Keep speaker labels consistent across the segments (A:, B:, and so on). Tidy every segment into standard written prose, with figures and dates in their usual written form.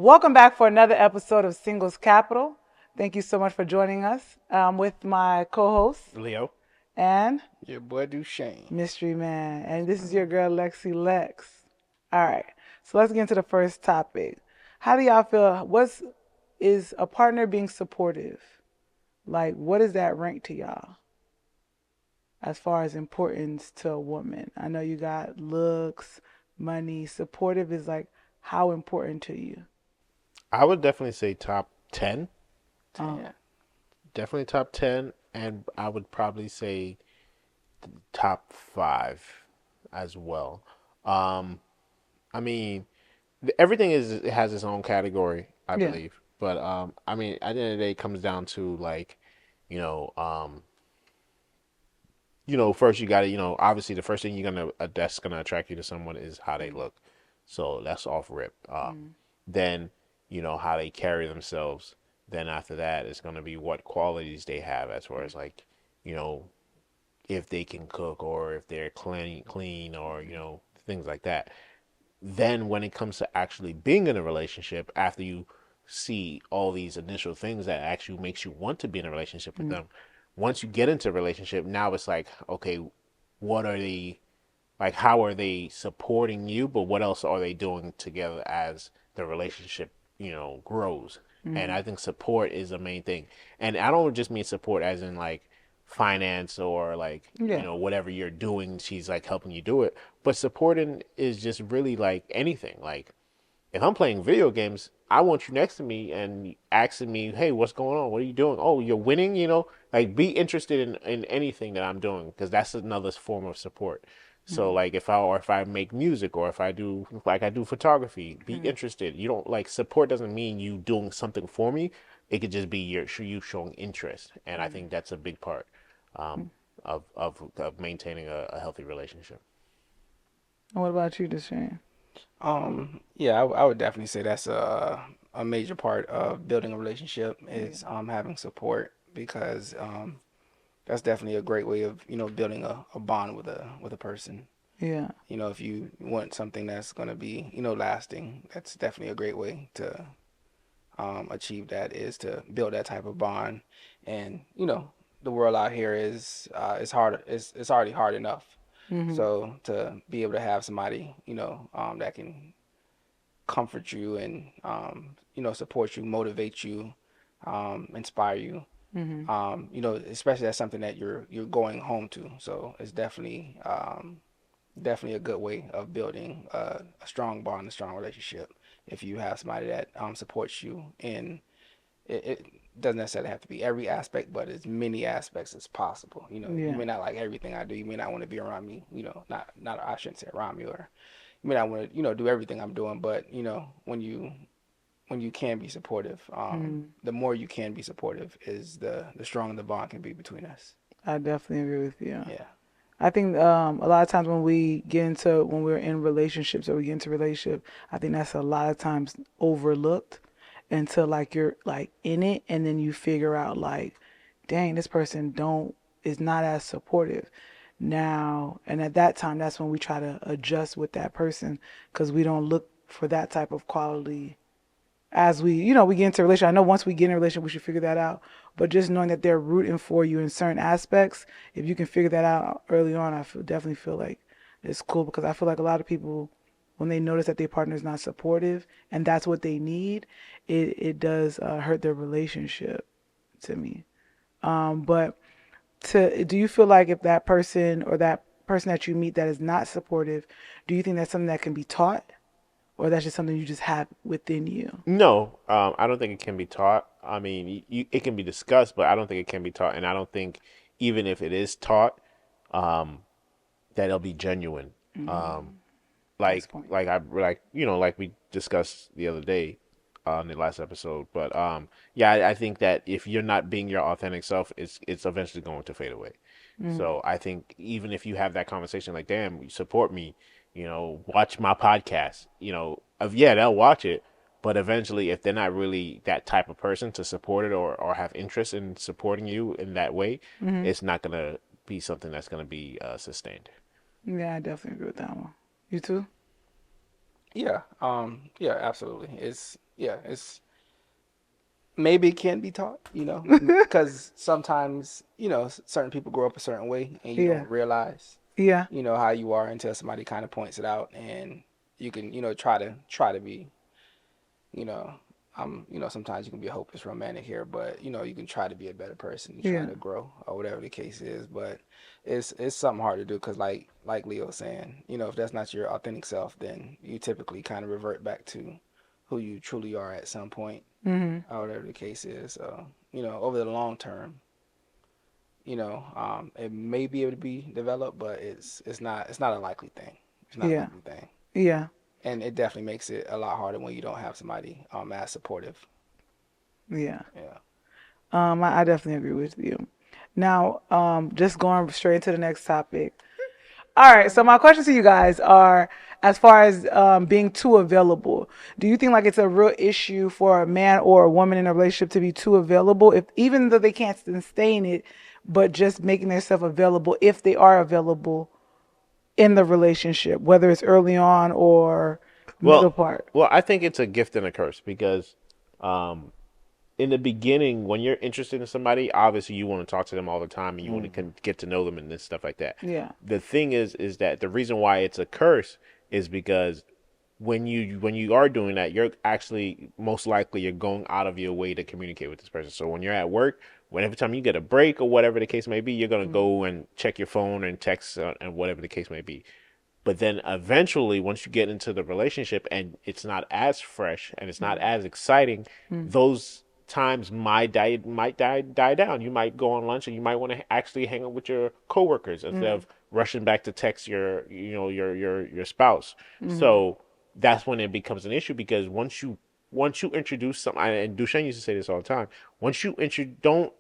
A: Welcome back for another episode of Singles Capital. Thank you so much for joining us. With my co-host
B: Leo.
A: and
C: Your boy Duchesne.
A: Mystery Man, and this is your girl Lexi Lex. All right, so let's get into the first topic. How do y'all feel? What's is a partner being supportive? Like, what does that rank to y'all as far as importance to a woman? I know you got looks, money. Supportive is like how important to you?
B: I would definitely say top 10.
A: Um,
C: 10.
B: Definitely top 10. And I would probably say top 5 as well. Um, I mean, everything is it has its own category, I
A: yeah.
B: believe. But I mean, at the end of the day, it comes down to like, you know, um, first you got to, obviously the first thing that's gonna attract you to someone is how they look. So that's off rip.
A: Mm.
B: Then, how they carry themselves. Then after that, it's gonna be what qualities they have as far as like, you know, if they can cook or if they're clean or things like that. Then when it comes to actually being in a relationship, after you see all these initial things that actually makes you want to be in a relationship with
A: Mm.
B: them, once you get into a relationship, now it's like, okay, what are they like? How are they supporting you? But what else are they doing together as the relationship, grows? And
A: Mm.
B: I think support is the main thing. And I don't just mean support as in like finance or like,
A: Yeah.
B: whatever you're doing, she's like helping you do it. But supporting is just really like anything. Like if I'm playing video games, I want you next to me and asking me, "Hey, what's going on? What are you doing? Oh, you're winning." Like be interested in anything that I'm doing because that's another form of support. So
A: Mm.
B: like if I make music or if I do like I do photography, be
A: Mm.
B: interested. You don't like support doesn't mean you doing something for me. It could just be you showing interest, and I
A: Mm.
B: think that's a big part
A: Mm.
B: um, of maintaining a healthy relationship.
A: And what about you, Deshane?
C: Yeah, I would definitely say that's a major part of building a relationship
A: Yeah.
C: is having support because that's definitely a great way of building a bond with a person.
A: Yeah.
C: If you want something that's gonna be lasting, that's definitely a great way to achieve that is to build that type of bond. And the world out here is hard. It's already hard enough.
A: Mm-hmm.
C: So to be able to have somebody that can comfort you and support you, motivate you, inspire you.
A: Mm-hmm.
C: Especially that's something that you're going home to. So it's definitely a good way of building a strong bond, a strong relationship. If you have somebody that supports you in it doesn't necessarily have to be every aspect, but as many aspects as possible. You
A: Yeah.
C: may not like everything I do. You may not want to be around me. Not I shouldn't say around me, or you may not want to do everything I'm doing. But when you can be supportive,
A: Mm.
C: the more you can be supportive is the stronger the bond can be between us.
A: I definitely agree with you.
C: Yeah.
A: I think a lot of times when we're in relationships or we get into relationship, I think that's a lot of times overlooked until like you're like in it and then you figure out like, dang, this person don't is not as supportive now. And at that time, that's when we try to adjust with that person because we don't look for that type of quality as we get into a relationship. I know once we get in a relationship, we should figure that out. But just knowing that they're rooting for you in certain aspects, if you can figure that out early on, definitely feel like it's cool because I feel like a lot of people, when they notice that their partner is not supportive and that's what they need, it does hurt their relationship to me. But do you feel like if that person or that person that you meet that is not supportive, do you think that's something that can be taught or that's just something you just have within you?
B: No, I don't think it can be taught. I mean, it can be discussed, but I don't think it can be taught, and I don't think even if it is taught, um, that it'll be genuine. Um,
A: Mm, nice
B: like
A: point.
B: like we discussed the other day on the last episode. But yeah, I think that if you're not being your authentic self, it's eventually going to fade away.
A: Mm,
B: So I think even if you have that conversation, like, damn, you support me, watch my podcast, yeah, they'll watch it. But eventually, if they're not really that type of person to support it or have interest in supporting you in that way,
A: hmm.
B: it's not gonna be something that's gonna be sustained.
A: Yeah, I definitely agree with that one. You too?
C: Yeah. Yeah. Absolutely. yeah, it's maybe it can be taught, because sometimes, certain people grow up a certain way and you
A: Yeah.
C: don't realize,
A: Yeah.
C: how you are until somebody kind of points it out, and you can, try to be, you know, sometimes you can be a hopeless romantic here, but you can try to be a better person, you try
A: Yeah.
C: to grow or whatever the case is, but it's something hard to do because like Leo was saying, if that's not your authentic self, then you typically kind of revert back to who you truly are at some point
A: Mhm.
C: or whatever the case is. So, over the long term, it may be able to be developed, but it's not a likely thing. It's not a
A: Yeah.
C: likely thing,
A: Yeah.
C: and it definitely makes it a lot harder when you don't have somebody as supportive.
A: Yeah.
C: Yeah.
A: I definitely agree with you. Now, just going straight to the next topic. All right, so my questions to you guys are, as far as being too available, do you think like it's a real issue for a man or a woman in a relationship to be too available, if even though they can't sustain it, but just making themselves available if they are available in the relationship, whether it's early on or middle
B: Well,
A: part?
B: I think it's a gift and a curse because um, in the beginning, when you're interested in somebody, obviously you want to talk to them all the time and you want
C: Hmm.
B: to get to know them and this stuff like that.
A: Yeah.
B: The thing is that the reason why it's a curse is because when you are doing that, you're actually most likely you're going out of your way to communicate with this person. So when you're at work, whenever time you get a break or whatever the case may be, you're gonna
A: Mm-hmm.
B: go and check your phone and text and whatever the case may be. But then eventually, once you get into the relationship and it's not as fresh and it's not as exciting, those times might die down. You might go on lunch and you might want to actually hang out with your coworkers instead
A: Mm-hmm.
B: of rushing back to text your spouse.
A: Mm-hmm.
B: So that's when it becomes an issue because once you introduce something, and Duchesne used to say this all the time. Once you introduce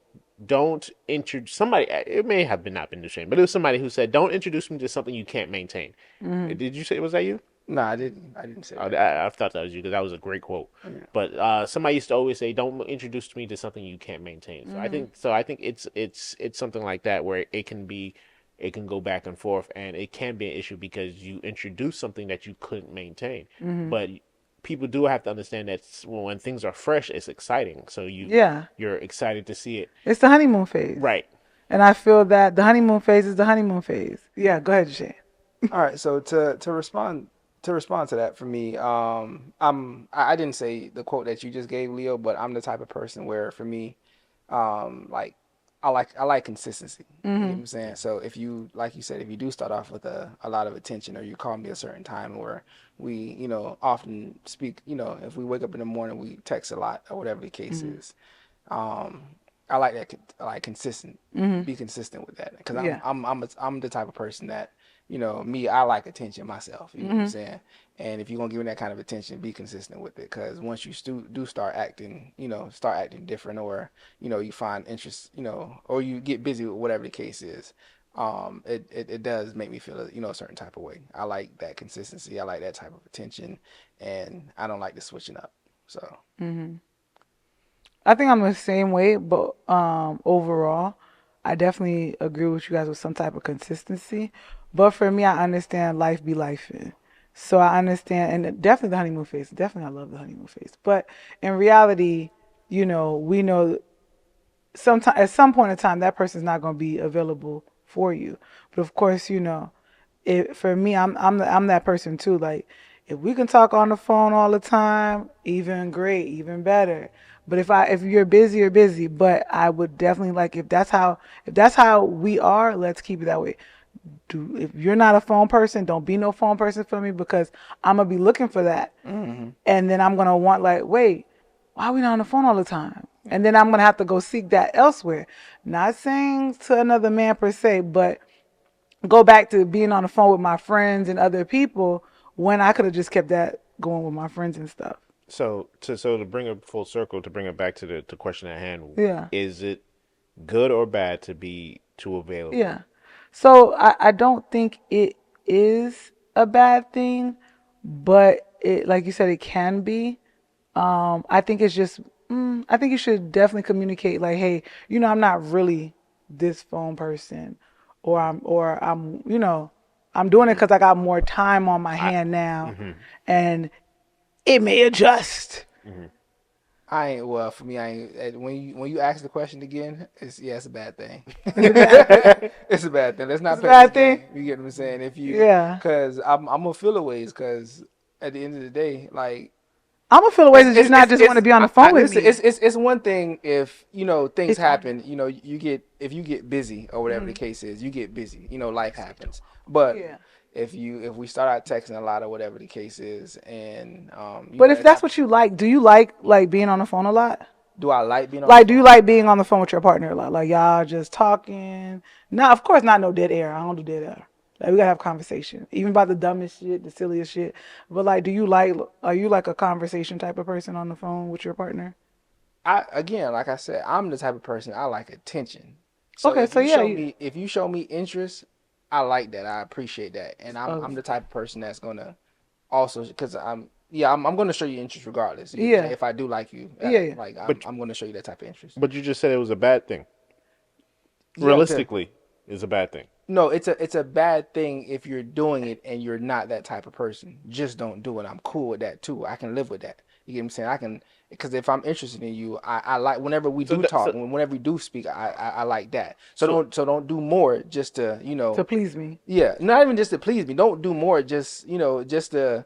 B: don't introduce somebody. It may have been not been Duchesne, but it was somebody who said, "Don't introduce me to something you can't maintain."
A: Mm-hmm.
B: Did you say was that you?
C: No, I didn't say
B: Oh,
C: that.
B: I thought that was you because that was a great quote.
C: Yeah.
B: But somebody used to always say, "Don't introduce me to something you can't maintain." So I
A: Mm-hmm.
B: think so. I think it's something like that where it can go back and forth, and it can be an issue because you introduce something that you couldn't maintain.
A: Mm-hmm.
B: But people do have to understand that when things are fresh, it's exciting. So
A: Yeah.
B: you're excited to see it.
A: It's the honeymoon phase.
B: Right.
A: And I feel that the honeymoon phase is the honeymoon phase. Yeah, go ahead, Shay.
C: All right, so to respond to that for me, I didn't say the quote that you just gave, Leo, but I'm the type of person where for me, like I like consistency. You get
A: Mm-hmm.
C: what I'm saying? So if you, like you said, if you do start off with a lot of attention, or you call me a certain time, or we, often speak, if we wake up in the morning, we text a lot, or whatever the case
A: Mm-hmm.
C: is. Um, I like that. I like consistent.
A: Mm-hmm.
C: Be consistent with that, because I'm
A: Yeah.
C: I'm I'm a, I'm the type of person that, me. I like attention myself. You know what I'm
A: Mm-hmm.
C: saying? And if you're gonna give me that kind of attention, be consistent with it. Because once you do start acting different, or you find interest, or you get busy with whatever the case is, it does make me feel a certain type of way. I like that consistency. I like that type of attention, and I don't like the switching up. So.
A: Mm-hmm. I think I'm the same way, but overall, I definitely agree with you guys with some type of consistency. But for me, I understand life be life. So I understand, and definitely the honeymoon phase. Definitely, I love the honeymoon phase. But in reality, we know sometime at some point in time that person's not going to be available for you. But of course, for me, I'm that person too. Like, if we can talk on the phone all the time, even great, even better. But if you're busy, you're busy. But I would definitely like, if that's how we are, let's keep it that way. If you're not a phone person, don't be no phone person for me, because I'm gonna be looking for that,
C: Hmm.
A: and then I'm gonna want, like, wait, why are we not on the phone all the time?
C: Yeah.
A: And then I'm gonna have to go seek that elsewhere. Not saying to another man per se, but go back to being on the phone with my friends and other people when I could have just kept that going with my friends and stuff.
B: So to bring it full circle, to bring it back to the question at hand,
A: Yeah.
B: is it good or bad to be too available?
A: Yeah. So I don't think it is a bad thing, but it, like you said, it can be. I think it's just, I think you should definitely communicate, like, hey, I'm not really this phone person, or I'm doing it
B: Hmm.
A: because I got more time on my
B: I
A: hand now,
B: hmm
A: and it may adjust.
B: Hmm.
C: I ain't well for me. I ain't when you ask the question again. It's a bad thing.
A: It's a bad thing.
C: It's a bad thing. Let's
A: It's
C: not
A: a
C: play this
A: bad thing.
C: game. You get what I'm saying? If you,
A: Yeah.
C: cause I'm gonna feel a ways. Cause at the end of the day, like
A: I'm gonna feel a way that you not just want to be on the phone with
C: listen.
A: me.
C: It's one thing if things
A: It's on.
C: happen. You get if you get busy or whatever the
A: Mm,
C: case is. You get busy. Life happens. But
A: yeah.
C: if we start out texting a lot or whatever the case is, and
A: But if
C: that
A: that's
C: type of,
A: what you like, do you like being on the phone a lot?
C: do I like being on the
A: Like, do you
C: phone?
A: like being on the phone with your partner a lot? Like, y'all just talking? No, of course not. No dead air. I don't do dead air. Like, we gotta have conversation, even about the dumbest shit, the silliest shit. But like, are you like a conversation type of person on the phone with your partner?
C: I again, like I said, I'm the type of person I like attention. So
A: Okay,
C: if
A: so
C: you
A: yeah,
C: show me if you show me interest, I like that. I appreciate that, and I'm
A: okay,
C: the type of person that's gonna also because I'm gonna show you interest regardless. You know what I'm saying?
A: yeah,
C: If I do like you,
A: yeah, yeah.
C: like
B: But
C: I'm gonna show you that type of interest.
B: but you just said it was a bad thing.
C: Yeah,
B: Realistically, it's a bad thing.
C: no, it's a bad thing if you're doing it and you're not that type of person. Just don't do it. I'm cool with that too. I can live with that. You get what I'm saying? I can because if I'm interested in you, I like whenever we
B: So
C: do
B: that,
C: talk,
B: so
C: whenever we do speak, I like that. So
B: so
C: don't do more just to
A: To please me.
C: yeah, not even just to please me. Don't do more just just to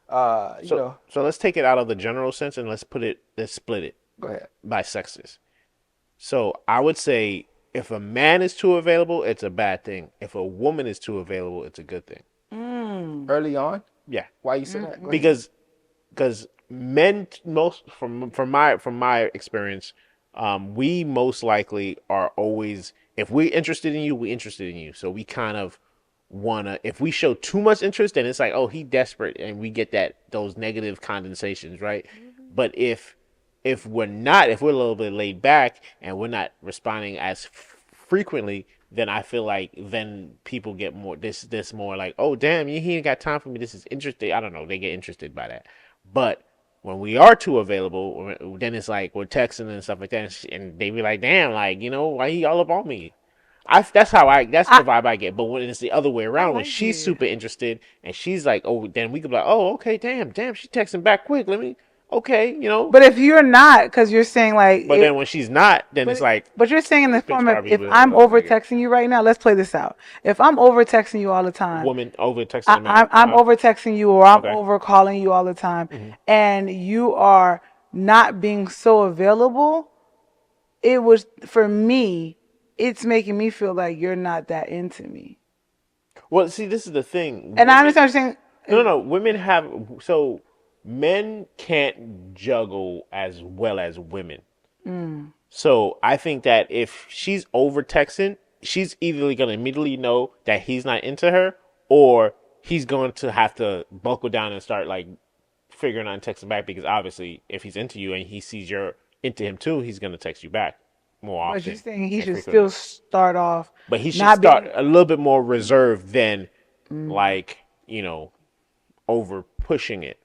B: so let's take it out of the general sense and let's split it
C: go ahead.
B: by sexes. So I would say if a man is too available, it's a bad thing. If a woman is too available, it's a good thing.
A: Mm.
C: Early on,
B: Yeah,
C: why you say that? Go ahead.
A: Mm-mm.
B: because men most from my experience, we most likely are always if we're interested in you, we're interested in you. So we kind of wanna if we show too much interest, then it's like oh he desperate, and we get those negative condensations, right? But if we're not, if we're a little bit laid back and we're not responding as frequently, then I feel like then people get more this more like, oh damn, he ain't got time for me. This is interesting. I don't know. They get interested by that. But when we are too available, then it's like we're texting and stuff like that, and they be like, damn, like why he all up on me? That's
A: I
B: the vibe I get. But when it's the other way
A: I
B: around, when
A: like
B: she's
A: it.
B: super interested and she's like, oh, then we could be like, oh, okay, damn, she texting back quick. Okay.
A: But if you're not, because you're saying like
B: But
A: it,
B: then when she's not, then it's
A: but
B: like
A: but you're saying in the
B: this bitch
A: form of
B: probably
A: if
B: was
A: I'm
B: a
A: over
B: nigga.
A: texting you right now, let's play this out. If I'm over texting you all the time,
B: Woman over texting a man.
A: I'm over texting you or I'm
B: Okay.
A: over calling you all the time,
B: Hmm.
A: and you are not being so available, it was for me. It's making me feel like you're not that into me.
B: Well, see, this is the thing.
A: And I
B: Women,
A: understand what you're
B: no,
A: saying.
B: no, no. Women have so men can't juggle as well as women.
A: Mm.
B: So I think that if she's over texting, she's either gonna immediately know that he's not into her, or he's going to have to buckle down and start like figuring out and texting back because obviously if he's into you and he sees you're into him too, he's gonna text you back more
A: But you're
B: often
A: saying he
B: and
A: should still
B: frequently.
A: start off
B: But he should
A: not
B: start
A: being.
B: a little bit more reserved than
A: Mm.
B: like, over pushing it.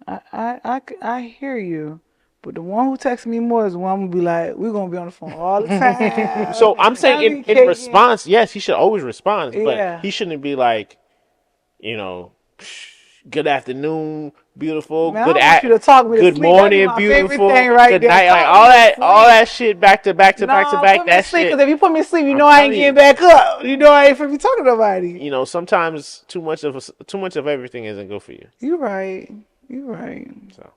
A: I hear you, but the one who texts me more is the one who be like, we're gonna be on the phone all the time.
B: So I'm saying
A: I
B: in,
A: be
B: in
A: caking.
B: response, yes, he should always respond, but
A: Yeah.
B: he shouldn't be like, you know, good afternoon, beautiful,
A: Man, I don't want you to talk me to
B: good
A: sleep. That'd be
B: morning,
A: my favorite
B: beautiful,
A: thing right
B: good
A: there.
B: night, like
A: Talk me to
B: all
A: sleep.
B: that shit back to back to back to
A: No,
B: back.
A: put me to
B: That
A: sleep, because
B: shit,
A: if you put me to sleep, you
B: I'm
A: know I ain't
B: telling
A: getting
B: you,
A: back up. You know I ain't finna be talking to nobody.
B: sometimes too much of everything isn't good for you.
A: You right. You right.
B: So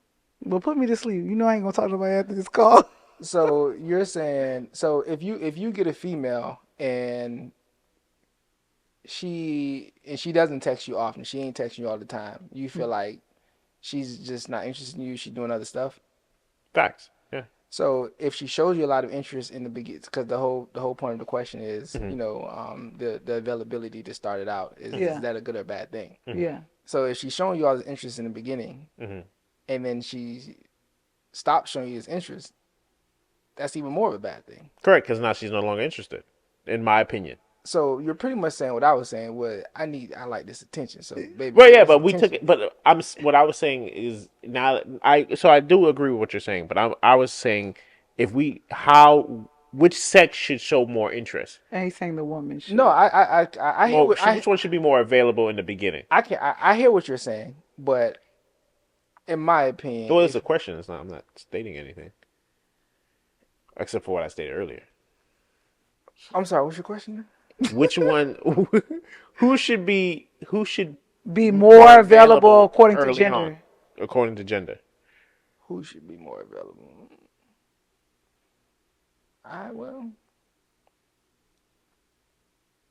A: But put me to sleep. You know I ain't gonna talk to nobody after this call.
C: So you're saying so if you get a female and she doesn't text you often, she ain't texting you all the time. You feel like she's just not interested in you. She's doing other stuff.
B: facts, yeah.
C: So if she shows you a lot of interest in the beginning, because the whole point of the question is,
B: Hmm.
C: the availability to start it out is
A: Yeah.
C: that a good or bad thing?
B: Hmm.
A: Yeah.
C: So if she's showing you all this interest in the beginning,
B: Hmm.
C: and then she stops showing you this interest, that's even more of a bad thing.
B: Correct, because now she's no longer interested, in my opinion.
C: So you're pretty much saying what I was saying. What I like this attention. So baby,
B: Well,
C: give me
B: yeah,
C: this
B: but we took
C: attention.
B: it. But what I was saying is now I do agree with what you're saying, but I was saying if we how which sex should show more interest?
A: And he's saying the woman
C: No,
A: should.
C: I hear
B: Well,
C: what I
B: which one should be more available in the beginning?
C: I can I hear what you're saying, but in my opinion,
B: Well, it's
C: if
B: a question. It's not. I'm not stating anything except for what I stated earlier.
C: I'm sorry, what's your question?
B: Which one? Who should be? Who should
A: Be
B: more
A: more available
B: available
A: according to
B: early on,
A: gender.
B: according to gender?
C: Who should be more available? I well,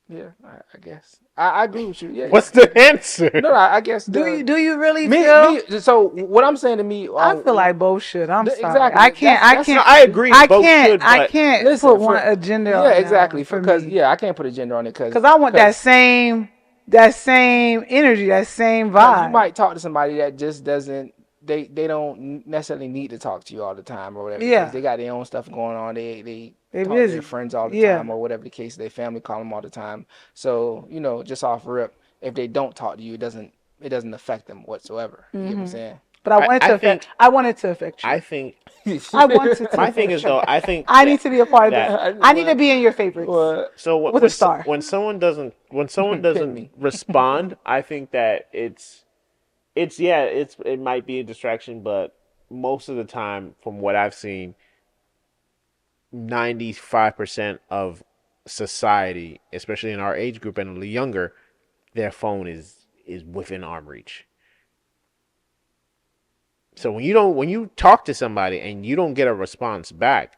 C: yeah, I guess I agree with you. Yeah, yeah.
B: What's the answer?
C: No, I guess the
A: Do you really
C: me
A: feel?
C: me. So what I'm saying to me,
A: I feel like both should. I'm sorry.
C: exactly. That's
B: No, I agree. Both should,
A: I
B: but
A: can't put
C: listen
A: one
C: for
A: agenda
C: yeah,
A: on that one
C: exactly.
A: for
C: Because
A: me.
C: yeah, I can't put a gender on it
A: Cause I want
C: because
A: that same energy, that same
C: because you
A: vibe.
C: might talk to somebody that just doesn't they don't necessarily need to talk to you all the time or whatever the case.
A: Yeah,
C: They got their own stuff going on. They
A: they
C: talk to their
A: busy.
C: friends all the
A: Yeah.
C: time or whatever the case. Their family call them all the time. So just off rip, if they don't talk to you, it doesn't affect them whatsoever. You get what I'm
A: Hmm.
C: saying?
A: But I
B: I,
A: want it
B: I
A: to affect.
B: think
A: I want it to affect you.
B: I think
A: I want it to
B: my thing is
A: affect you.
B: though. I think
A: I need to be a part of
B: that
A: the. I need to
C: What?
A: be in your favorites
C: What?
B: so
A: with a star.
B: when someone
C: Pin
B: doesn't
C: me.
B: respond, I think that it's yeah, it might be a distraction, but most of the time, from what I've seen, 95% of society, especially in our age group and the younger, their phone is within arm reach. So when you talk to somebody and you don't get a response back,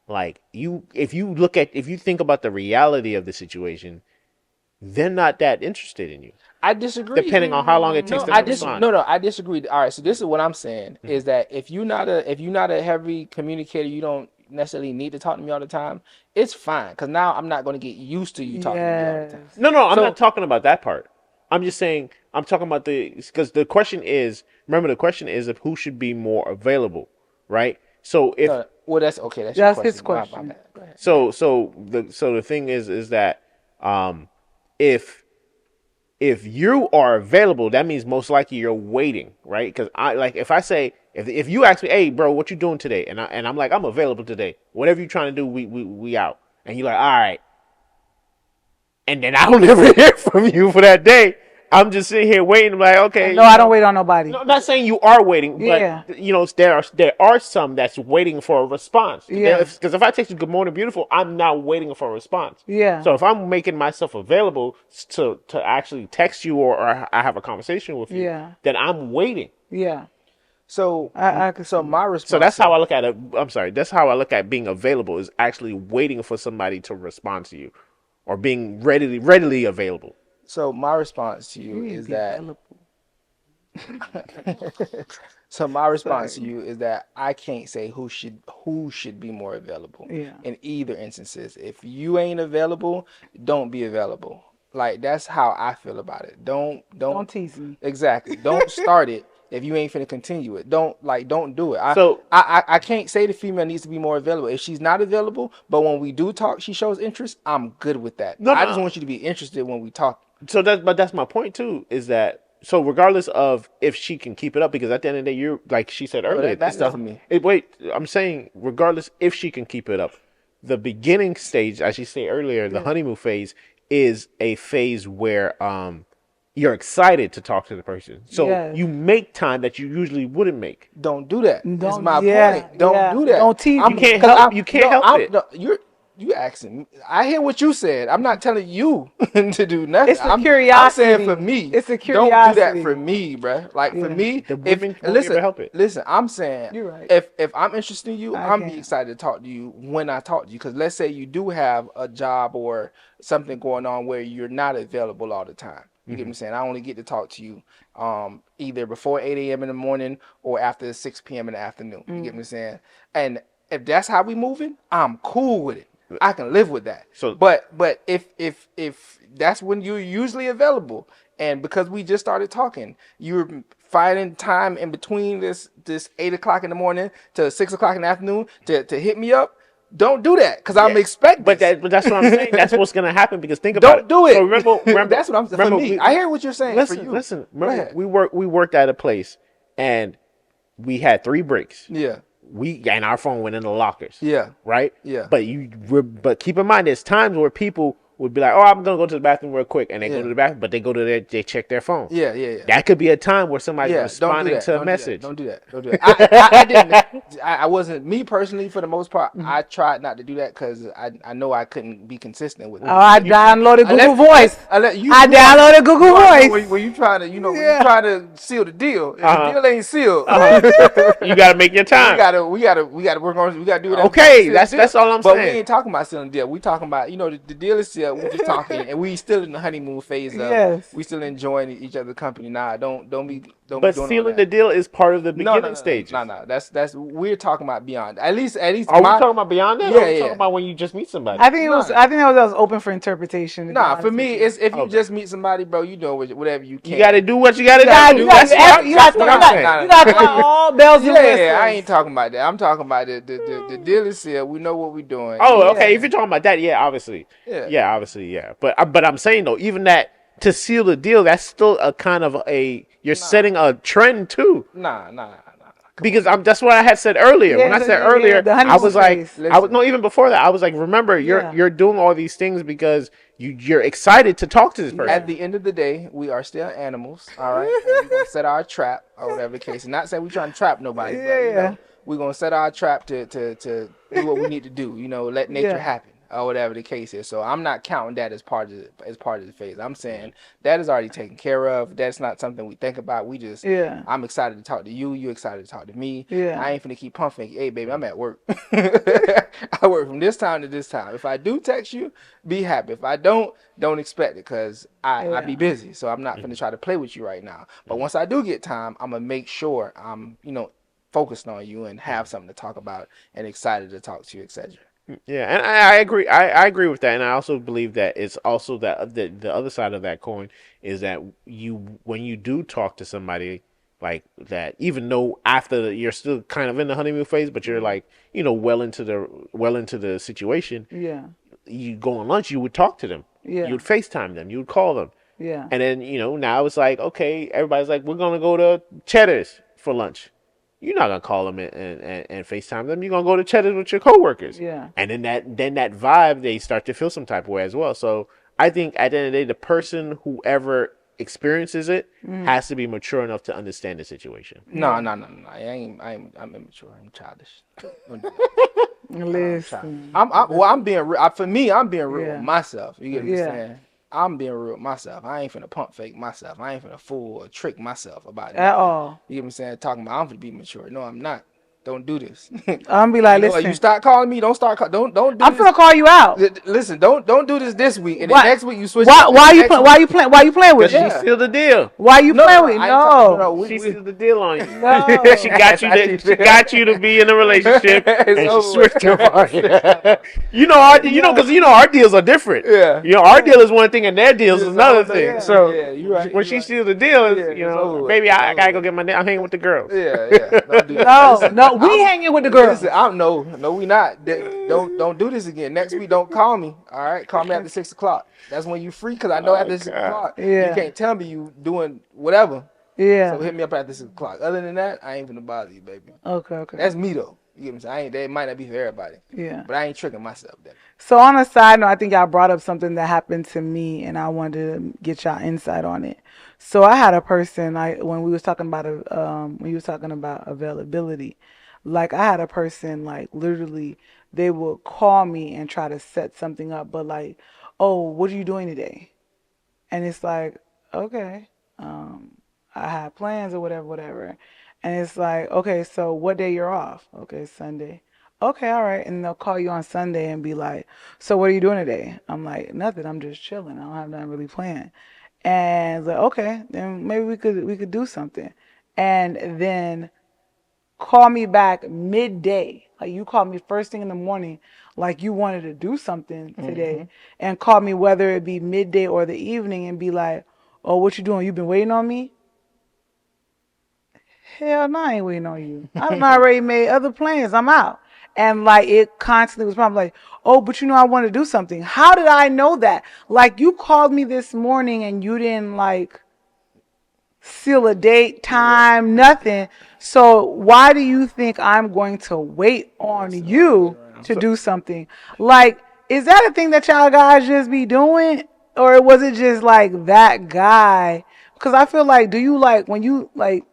B: like if you think about the reality of the situation, they're not that interested in you,
C: I disagree.
B: depending on how long it takes
C: No,
B: them to respond.
C: no, I disagree. All right, so this is what I'm saying
B: Mhm.
C: is that if you're not a heavy communicator, you don't necessarily need to talk to me all the time. It's fine because now I'm not going to get used to you talking to me all the time.
A: Yes.
B: No, I'm not
C: So
B: talking about that part. I'm just saying I'm talking about because the question is, remember the question is of who should be more available, right? So if
C: no, well that's okay. That's your
A: That's his
C: question. My
A: question.
C: bad. Go ahead.
B: the thing is that if you are available, that means most likely you're waiting, right? Because I like if I say if you ask me, hey, bro, what you doing today? And I'm like, I'm available today. Whatever you're trying to do, we out. And you're like, all right. And then I don't ever hear from you for that day. I'm just sitting here waiting. I'm like,
A: And
B: okay,
A: no, I don't wait on nobody.
B: no, I'm not saying you are waiting, but
A: Yeah.
B: there are some that's waiting for a response.
A: Yeah.
B: Because if I text you good morning, beautiful, I'm not waiting for a response.
A: Yeah.
B: So if I'm making myself available to actually text you or I have a conversation with you,
A: Yeah.
B: then I'm waiting.
A: Yeah.
C: So
A: I could
C: so
A: see.
C: my
B: So
C: response.
B: that's how I look at it. I'm sorry. That's how I look at being available is actually waiting for somebody to respond to you, or being readily available.
C: So my response to
A: You
C: you
A: need to
C: is
A: be
C: that
A: available.
C: so my response to
A: Sorry.
C: you is that I can't say who should be more available
A: Yeah.
C: in either instances. If you ain't available, don't be available. Like that's how I feel about it. Don't
A: Don't tease me.
C: exactly. Don't start it if you ain't finna continue it. Don't do it. I
B: So
C: I I can't say the female needs to be more available. If she's not available, but when we do talk, she shows interest, I'm good with that.
B: no,
C: I just
B: no.
C: want you to be interested when we talk.
B: That's my point too. Is that so? Regardless of if she can keep it up, because at the end of the day, you're like she said
C: Oh,
B: earlier.
C: that
B: It's
C: matters
B: the
C: to me.
B: wait. I'm saying regardless if she can keep it up, the beginning stage, as you say earlier, the
A: Yeah.
B: honeymoon phase is a phase where you're excited to talk to the person. So
A: Yes.
B: you make time that you usually wouldn't make.
C: Don't do that. Is
A: Don't.
C: my
A: Yeah.
C: point. Don't
A: Yeah.
C: do that.
A: Don't tease
B: You
C: I'm
A: me.
B: can't
C: because
B: help.
C: I'm
B: You can't
C: no,
B: help
C: I'm
B: it.
C: no, you asking me. I hear what you said. I'm not telling you to do nothing.
A: It's a
C: I'm saying for
A: curiosity.
C: me.
A: It's a
C: Don't do that
A: curiosity.
C: for me, bruh. Like for
A: Yeah.
C: me,
B: The
C: if
B: women won't be able
C: listen,
B: to help it.
C: listen, I'm saying
A: You're right.
C: if I'm interested in you,
A: I
C: I'm be
A: can't.
C: excited to talk to you when I talk to you. Because let's say you do have a job or something going on where you're not available all the time. You get what I'm saying? I only get to talk to you either before 8 a.m. in the morning or after 6 p.m. in the afternoon. You get what I'm saying? And if that's how we moving, I'm cool with it. I can live with that.
B: So
C: But if that's when you're usually available, and because we just started talking, you're finding time in between this 8 o'clock in the morning to 6 o'clock in the afternoon to hit me up. Don't do that because I'm
B: yeah,
C: expecting.
B: but that's what I'm saying. That's what's gonna happen because think about
C: Don't
B: it.
C: do
B: So
C: it.
B: remember,
C: That's what I'm for
B: remember
C: me. I hear what you're saying for you.
B: listen.
C: Go
B: Remember,
C: ahead.
B: we worked at a place and we had 3 breaks.
C: Yeah.
B: Our phone went in the lockers.
C: Yeah.
B: Right.
C: Yeah.
B: But keep in mind, there's times where people would be like, "Oh, I'm gonna go to the bathroom real quick," and they go to
C: Yeah.
B: the bathroom, but they go to they check their phone.
C: Yeah, yeah, yeah.
B: That could be a time where somebody's
C: Yeah, don't do
B: responding
C: that.
B: to a
C: Don't do that.
B: message.
C: Don't do that. Don't do that. I didn't. I wasn't me personally for the most part. I tried not to do that because I know I couldn't be consistent with
A: Oh,
C: it.
A: I downloaded Google Voice.
C: Unless you,
A: I downloaded Google
C: you are-
A: Voice.
C: when you try to, when you
A: Yeah.
C: try to seal the deal, if the deal ain't sealed,
B: You gotta make your time.
C: we gotta work on. We gotta do that.
B: Okay, that's all I'm
C: but
B: saying.
C: we ain't talking about sealing the deal. We talking about the deal is sealed. We just talking, and we still in the honeymoon phase of.
A: Yes.
C: We still enjoying each other's company. Nah, don't be
B: But
C: be doing all
B: sealing
C: that.
B: the deal is part of the beginning
C: No,
B: stages.
C: no. That's we're talking about beyond. At least
B: Are we
C: my
B: talking about beyond that?
C: Yeah,
B: or are we
C: yeah.
B: talking about when you just meet somebody?
A: I think it
C: Nah,
A: was.
C: nah.
A: I think that was open for interpretation. to be
C: nah.
A: honest
C: For
A: with
C: me,
A: you.
C: it's if you
B: Okay.
C: just meet somebody, bro. You do whatever you can.
B: You gotta do what you gotta
C: gotta
B: do.
C: do
B: That's
C: what
B: what
C: you
B: that's
C: gotta
B: what
C: do.
B: I'm
C: Nah,
B: saying.
C: nah,
A: You got to put all bells and whistles.
C: Yeah, I ain't talking about that. I'm talking about the deal is sealed. We know what we're doing.
B: Oh,
A: Yeah.
B: okay. If you're talking about that, yeah, obviously,
C: Yeah.
B: obviously, yeah. But I'm saying though, even that to seal the deal, that's still a kind of you're setting a trend too.
C: Nah.
B: Because that's what I had said earlier.
A: Yeah,
B: when I
A: the-
B: said
A: yeah,
B: earlier,
A: the
B: I
A: honeymoon
B: was like,
A: phase.
B: I was no even before that. I was like, remember,
A: Yeah.
B: you're doing all these things because you're excited to talk to this person.
C: At the end of the day, we are still animals, all right? And we're gonna set our trap or whatever the case. Not saying we're trying to trap nobody, but
A: Yeah.
C: we're gonna set our trap to do what we need to do. Let nature
A: Yeah.
C: happen or whatever the case is. So I'm not counting that as part of the phase. I'm saying that is already taken care of. That's not something we think about. We just
A: Yeah.
C: I'm excited to talk to you. You excited to talk to me.
A: Yeah.
C: I ain't finna keep pumping. Hey, baby, I'm at work. I work from this time to this time. If I do text you, be happy. If I don't expect it because I be busy. So I'm not finna try to play with you right now. But once I do get time, I'm gonna make sure I'm, focused on you and have something to talk about and excited to talk to you, etc.
B: Yeah, and I agree. I agree with that, and I also believe that it's also that the other side of that coin is that when you do talk to somebody like that, even though after you're still kind of in the honeymoon phase, but you're like well into the situation.
A: Yeah.
B: You go on lunch, you would talk to them.
A: Yeah.
B: You would FaceTime them. You would call them.
A: Yeah.
B: And then now it's like, okay, everybody's like, we're gonna go to Cheddar's for lunch. You're not gonna call them and FaceTime them. You're gonna go to Cheddar's with your coworkers.
A: Yeah.
B: And then that vibe, they start to feel some type of way as well. So I think at the end of the day, the person whoever experiences it has to be mature enough to understand the situation.
C: No. I'm immature. I'm childish. Don't do that.
A: Listen.
C: I'm being real. For me, I'm being real
A: Yeah.
C: with myself. You get what I'm
A: Yeah.
C: saying? I'm being real with myself. I ain't finna pump fake myself. I ain't finna fool or trick myself about it.
A: At all.
C: You get what I'm saying? Talking about I'm finna be mature. No, I'm not. Don't do this.
A: I'm gonna be like, listen.
C: You start calling me. Don't start. Don't do
A: I'm
C: this.
A: finna call you out.
C: Listen, don't do this week, and then
A: Why-
C: next week you switch.
A: Why?
C: it.
A: Why you
C: Next
A: play?
C: week-
A: Why you playing? Why you playing with
B: Because
A: me?
B: she sealed the deal.
A: Why you
C: No,
A: playing with me?
C: I ain't talking-
A: No.
B: She sealed the deal on you.
A: No.
B: she got you. She got you to be in a relationship, and she
C: over
B: switched
C: with.
B: up on you. Because our deals are different.
C: Yeah.
B: Our deal is one thing, and their deals is another thing.
C: Yeah,
B: So
C: yeah, you right.
B: when
C: you
B: she
C: right.
B: sealed the deal,
C: Yeah, it's over with.
B: baby,
C: It's
B: I
C: over
B: gotta go
C: with.
B: get I'm hanging with the girls.
C: Yeah. Don't do that.
A: No,
C: Listen,
A: no, we hanging with the girls.
C: Listen, no, we not. Don't do this again. Next week, don't call me. All right, call me after 6 o'clock. That's when you free, cause I know after 6 o'clock,
A: Yeah.
C: you can't tell me you doing whatever.
A: Yeah.
C: So hit me up after 6 o'clock. Other than that, I ain't gonna bother you, baby.
A: Okay.
C: That's me though. You get what I'm saying? That might not be for everybody,
A: Yeah.
C: but I ain't tricking myself. Then.
A: So on a side note, I think y'all brought up something that happened to me, and I wanted to get y'all insight on it. So I had a person, when we was talking about availability, like I had a person like literally they would call me and try to set something up, but like, oh, what are you doing today? And it's like, okay, I have plans or whatever. And it's like, okay, so what day you're off? Okay, Sunday. Okay, all right. And they'll call you on Sunday and be like, so what are you doing today? I'm like, nothing. I'm just chilling. I don't have nothing really planned. And it's like, okay, then maybe we could do something. And then call me back midday. Like you called me first thing in the morning, like you wanted to do something today, and call me whether it be midday or the evening and be like, oh, what you doing? You been waiting on me? Hell no, I ain't waiting on you. I done already made other plans. I'm out. And like it constantly was probably like, oh, but I want to do something. How did I know that? Like you called me this morning and you didn't like seal a date, time, nothing. So why do you think I'm going to wait on you to do something? Like Is that a thing that y'all guys just be doing? Or was it just like that guy? Because I feel like, do you like, when you like,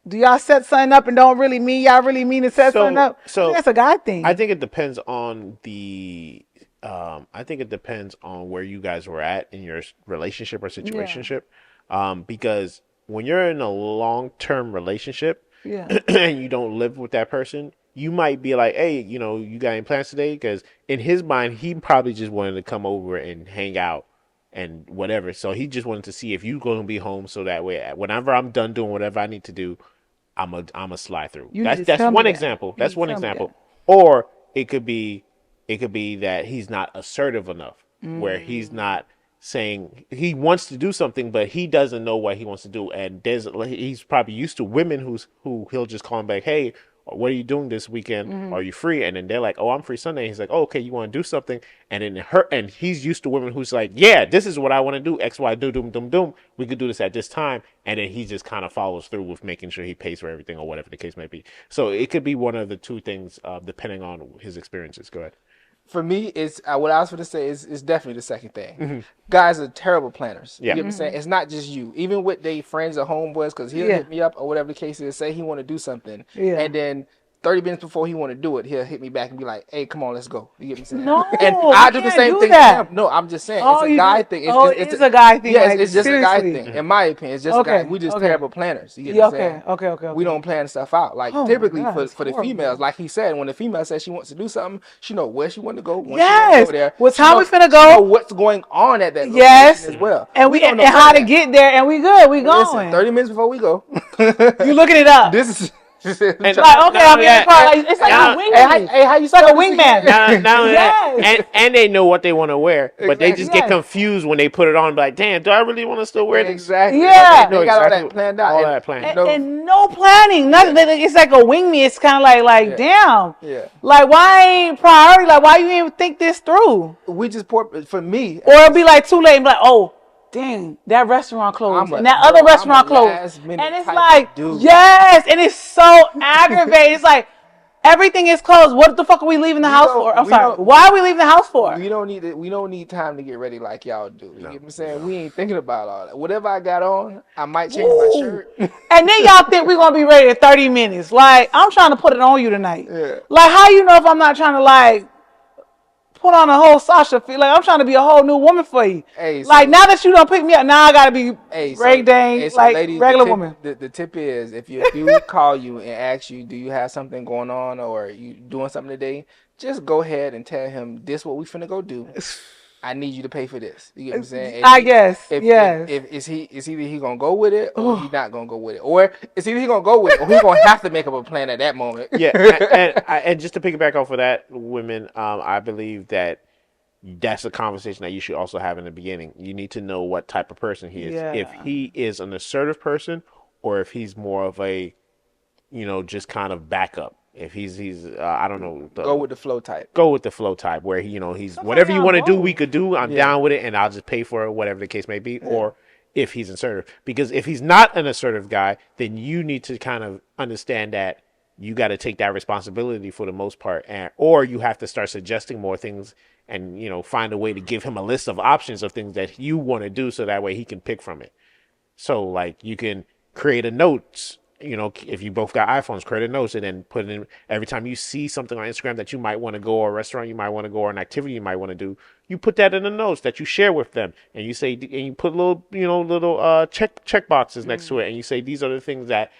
A: do y'all set something up and don't really mean y'all really mean to set something
B: So
A: up? I think
B: so
A: that's a guy
B: I
A: thing.
B: think it depends on the I think it depends on where you guys were at in your relationship or
A: Yeah.
B: situationship. Because when you're in a long-term relationship
A: Yeah.
B: and you don't live with that person, you might be like, hey, you got any plans today? Because in his mind, he probably just wanted to come over and hang out and whatever. So he just wanted to see if you going to be home so that way, whenever I'm done doing whatever I need to do, I'm a slide through.
A: You need
B: That's
A: to
B: that's
A: tell me
B: one
A: that.
B: example.
A: You
B: That's
A: need to
B: one
A: tell me
B: example.
A: that.
B: Or it could be that he's not assertive enough, where he's
A: Mm.
B: not saying he wants to do something, but he doesn't know what he wants to do, and he's probably used to women who he'll just call him back, hey, what are you doing this weekend?
A: Mm-hmm.
B: Are you free? And then they're like, oh, I'm free Sunday. He's like, oh, okay, you want to do something? And then and he's used to women who's like, yeah, this is what I want to do. X, Y, do, doom, doom, doom. We could do this at this time. And then he just kind of follows through with making sure he pays for everything or whatever the case may be. So it could be one of the two things, depending on his experiences. Go ahead.
C: For me, it's what I was going to say is definitely the second thing.
B: Hmm.
C: Guys are terrible planners. You
B: Yeah.
C: get what I'm saying?
A: Mm-hmm.
C: It's not just you. Even with their friends or homeboys, because he'll
A: Yeah.
C: hit me up or whatever the case is, say he want to do something,
A: Yeah.
C: and then 30 minutes before he want to do it, he'll hit me back and be like, "Hey, come on, let's go." You get what I'm saying? And
A: No, you
C: I do the
A: can't
C: same
A: do
C: thing to
A: that.
C: him. No, I'm just saying it's
A: Oh,
C: a
A: you
C: guy
A: do?
C: thing.
A: Oh, it is a guy thing.
C: Yeah,
A: Like,
C: it's just a guy
A: seriously.
C: thing. In my opinion, it's just a guy.
A: Okay.
C: We just
A: Okay.
C: terrible planners. You get
A: Yeah.
C: what I'm
A: Okay.
C: saying?
A: Okay. Okay.
C: We
A: Okay.
C: don't plan stuff out. Like
A: Oh my
C: typically
A: God, it's
C: for the females,
A: horrible.
C: like he said, when the female says she wants to do something, she know where she want to go. When she want to
A: Yes.
C: go there,
A: What time we finna
C: she know
A: go?
C: what's going on at that location
A: Yes.
C: as well.
A: And
C: We
A: we
C: don't
A: and
C: know none
A: how
C: of
A: to
C: that.
A: get there, and we good. We
C: Listen,
A: going.
C: 30 minutes before we go.
A: You looking it up?
C: This is.
B: And
A: Like, okay,
B: not
A: I'm
B: only
A: in the
B: that,
A: car. Like, it's like
B: now,
A: you
C: Hey,
A: winging me.
C: hey, how you
A: It's like a
C: spell this
A: wingman.
C: again?
B: not only that,
A: Yes.
B: and they know what they want to wear, but they
C: Exactly.
B: just get
A: Yes.
B: confused when they put it on. Like, damn, do I really want to still wear this?
C: Exactly.
A: Yeah.
B: They know
C: They got all
B: exactly
C: that planned out,
B: all
C: and
B: that plan.
C: you know,
A: And no planning, nothing.
C: yeah,
A: It's like a wing me. It's kind of like,
C: yeah,
A: damn,
C: yeah.
A: like why ain't priority? Like why you ain't even think this through?
C: We just pour for me.
A: Or it'll be like too late and be like, oh, dang, that restaurant closed and that other
C: I'm a
A: restaurant closed,
C: last
A: and
C: minute
A: it's
C: type of
A: like,
C: dude.
A: yes, and it's so aggravating. It's like everything is closed. What the fuck are we leaving the house for? I'm
C: We
A: sorry.
C: don't.
A: Why are we leaving the house for?
C: We don't need time to get ready like y'all do. You
B: No,
C: get what I'm saying?
B: no.
C: We ain't thinking about all that. Whatever I got on, I might change my
A: Ooh.
C: shirt.
A: And then y'all think we're gonna be ready in 30 minutes. Like, I'm trying to put it on you tonight.
C: Yeah.
A: Like, how you know if I'm not trying to like put on a whole Sasha feel? Like, I'm trying to be a whole new woman for you.
C: Hey,
A: Like,
C: so
A: now that you don't pick me up, now I gotta be
C: Hey,
A: Ray Dang, like
C: ladies,
A: regular woman.
C: the tip is if you do call you and ask you, do you have something going on or you doing something today? Just go ahead and tell him this what we finna go do. I need you to pay for this. You get what I'm saying?
A: I guess, yes.
C: If is either he gonna go with it or he not gonna go with it, or it's either he gonna go with it or he gonna have to make up a plan at that moment.
B: Yeah, and just to piggyback off of that, women, I believe that that's a conversation that you should also have in the beginning. You need to know what type of person he is. If
A: Yeah.
B: he is an assertive person, or if he's more of a, just kind of backup. If he's I don't know,
C: Go with the flow type.
B: go with the flow type where he's
A: Sometimes
B: whatever you
A: y'all
B: want to do,
A: both.
B: we could do. I'm
C: Yeah.
B: down with it, and I'll just pay for it, whatever the case may be. Or if he's assertive, because if he's not an assertive guy, then you need to kind of understand that you got to take that responsibility for the most part, or you have to start suggesting more things, and find a way to give him a list of options of things that you want to do, so that way he can pick from it. So like you can create a notes, if you both got iPhones, create a notes and then put it in every time you see something on Instagram that you might want to go, or a restaurant you might want to go, or an activity you might want to do, you put that in the notes that you share with them, and you say, and you put little check boxes next to it, and you say these are the things that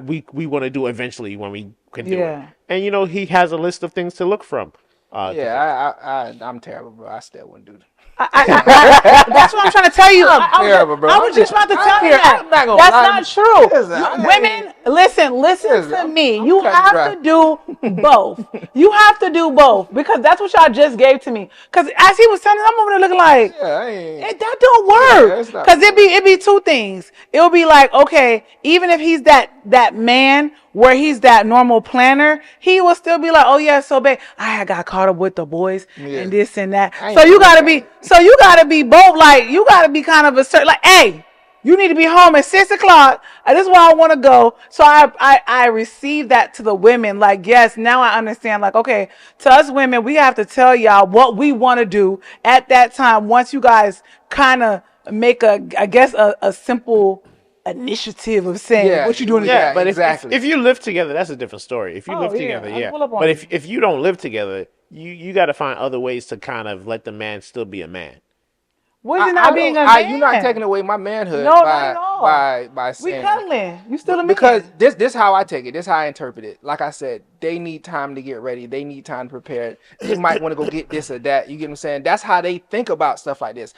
B: we want to do eventually when we can do it.
A: Yeah.
B: And he has a list of things to look from.
C: I'm terrible, bro. I still wouldn't do that.
A: That's what I'm trying to tell you.
C: I'm terrible, bro.
A: I was just about to tell you
C: here.
A: that.
C: I'm not gonna
A: That's
C: lie.
A: not true.
C: Listen, I
A: Women, listen
C: Listen,
A: to me.
C: I'm
A: You
C: cutting
A: have
C: dry.
A: to do both. You have to do both because that's what y'all just gave to me. Because as he was telling me, I'm over there looking like,
C: Yeah, I ain't.
A: that don't
C: Yeah,
A: work.
C: it's not
A: Because it be two things. It'll be like, okay, even if he's that man where he's that normal planner, he will still be like, oh yeah, so babe, I got caught up with the boys and this and that.
C: I ain't
A: So you
C: doing
A: gotta
C: that.
A: be both. Like you gotta be kind of a certain, like, hey, You need to be home at 6 o'clock. This is where I want to go. So I received that to the women. Like, yes, now I understand. Like, okay, to us women, we have to tell y'all what we want to do at that time. Once you guys kind of make I guess, a simple initiative of saying
C: Yeah,
A: what you doing
B: Yeah,
A: today.
B: but
C: exactly.
B: if you live together, that's a different story. If you
A: Oh,
B: live
A: yeah,
B: together,
A: I'll
B: yeah.
A: pull up on
B: But
A: you.
B: if you don't live together, you got to find other ways to kind of let the man still be a man.
A: What is it not being a
C: You're not taking
A: man?
C: away my manhood
A: No, not at all.
C: by
A: We
C: saying.
A: cuddling. You still a
C: Because
A: man.
C: this how I take it. This how I interpret it. Like I said, they need time to get ready. They need time to prepare. They might want to go get this or that. You get what I'm saying? That's how they think about stuff like this.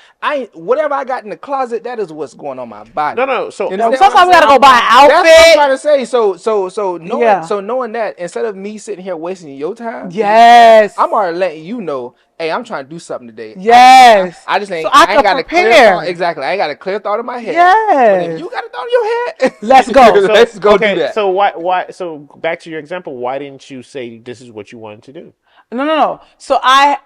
C: Whatever I got in the closet, that is what's going on my body.
B: No. So
C: You
A: No,
C: understand what
A: sometimes
C: I'm
A: we gotta
C: saying?
A: go buy an
C: That's what I'm trying
A: outfit.
C: to say. So
A: Yeah.
C: knowing that, instead of me sitting here wasting your time,
A: Yes.
C: I'm already letting you know, hey, I'm trying to do something today.
A: Yes.
C: I just
A: So
C: ain't.
A: I
C: I ain't
A: can
C: got a clear
A: prepare.
C: thought. Exactly. I ain't got a clear thought in my head. But if
A: Yes.
C: you got a thought in your head,
A: Let's go.
C: let's go
B: okay,
C: do that.
B: so why? So back to your example. Why didn't you say this is what you wanted to do?
A: No. So I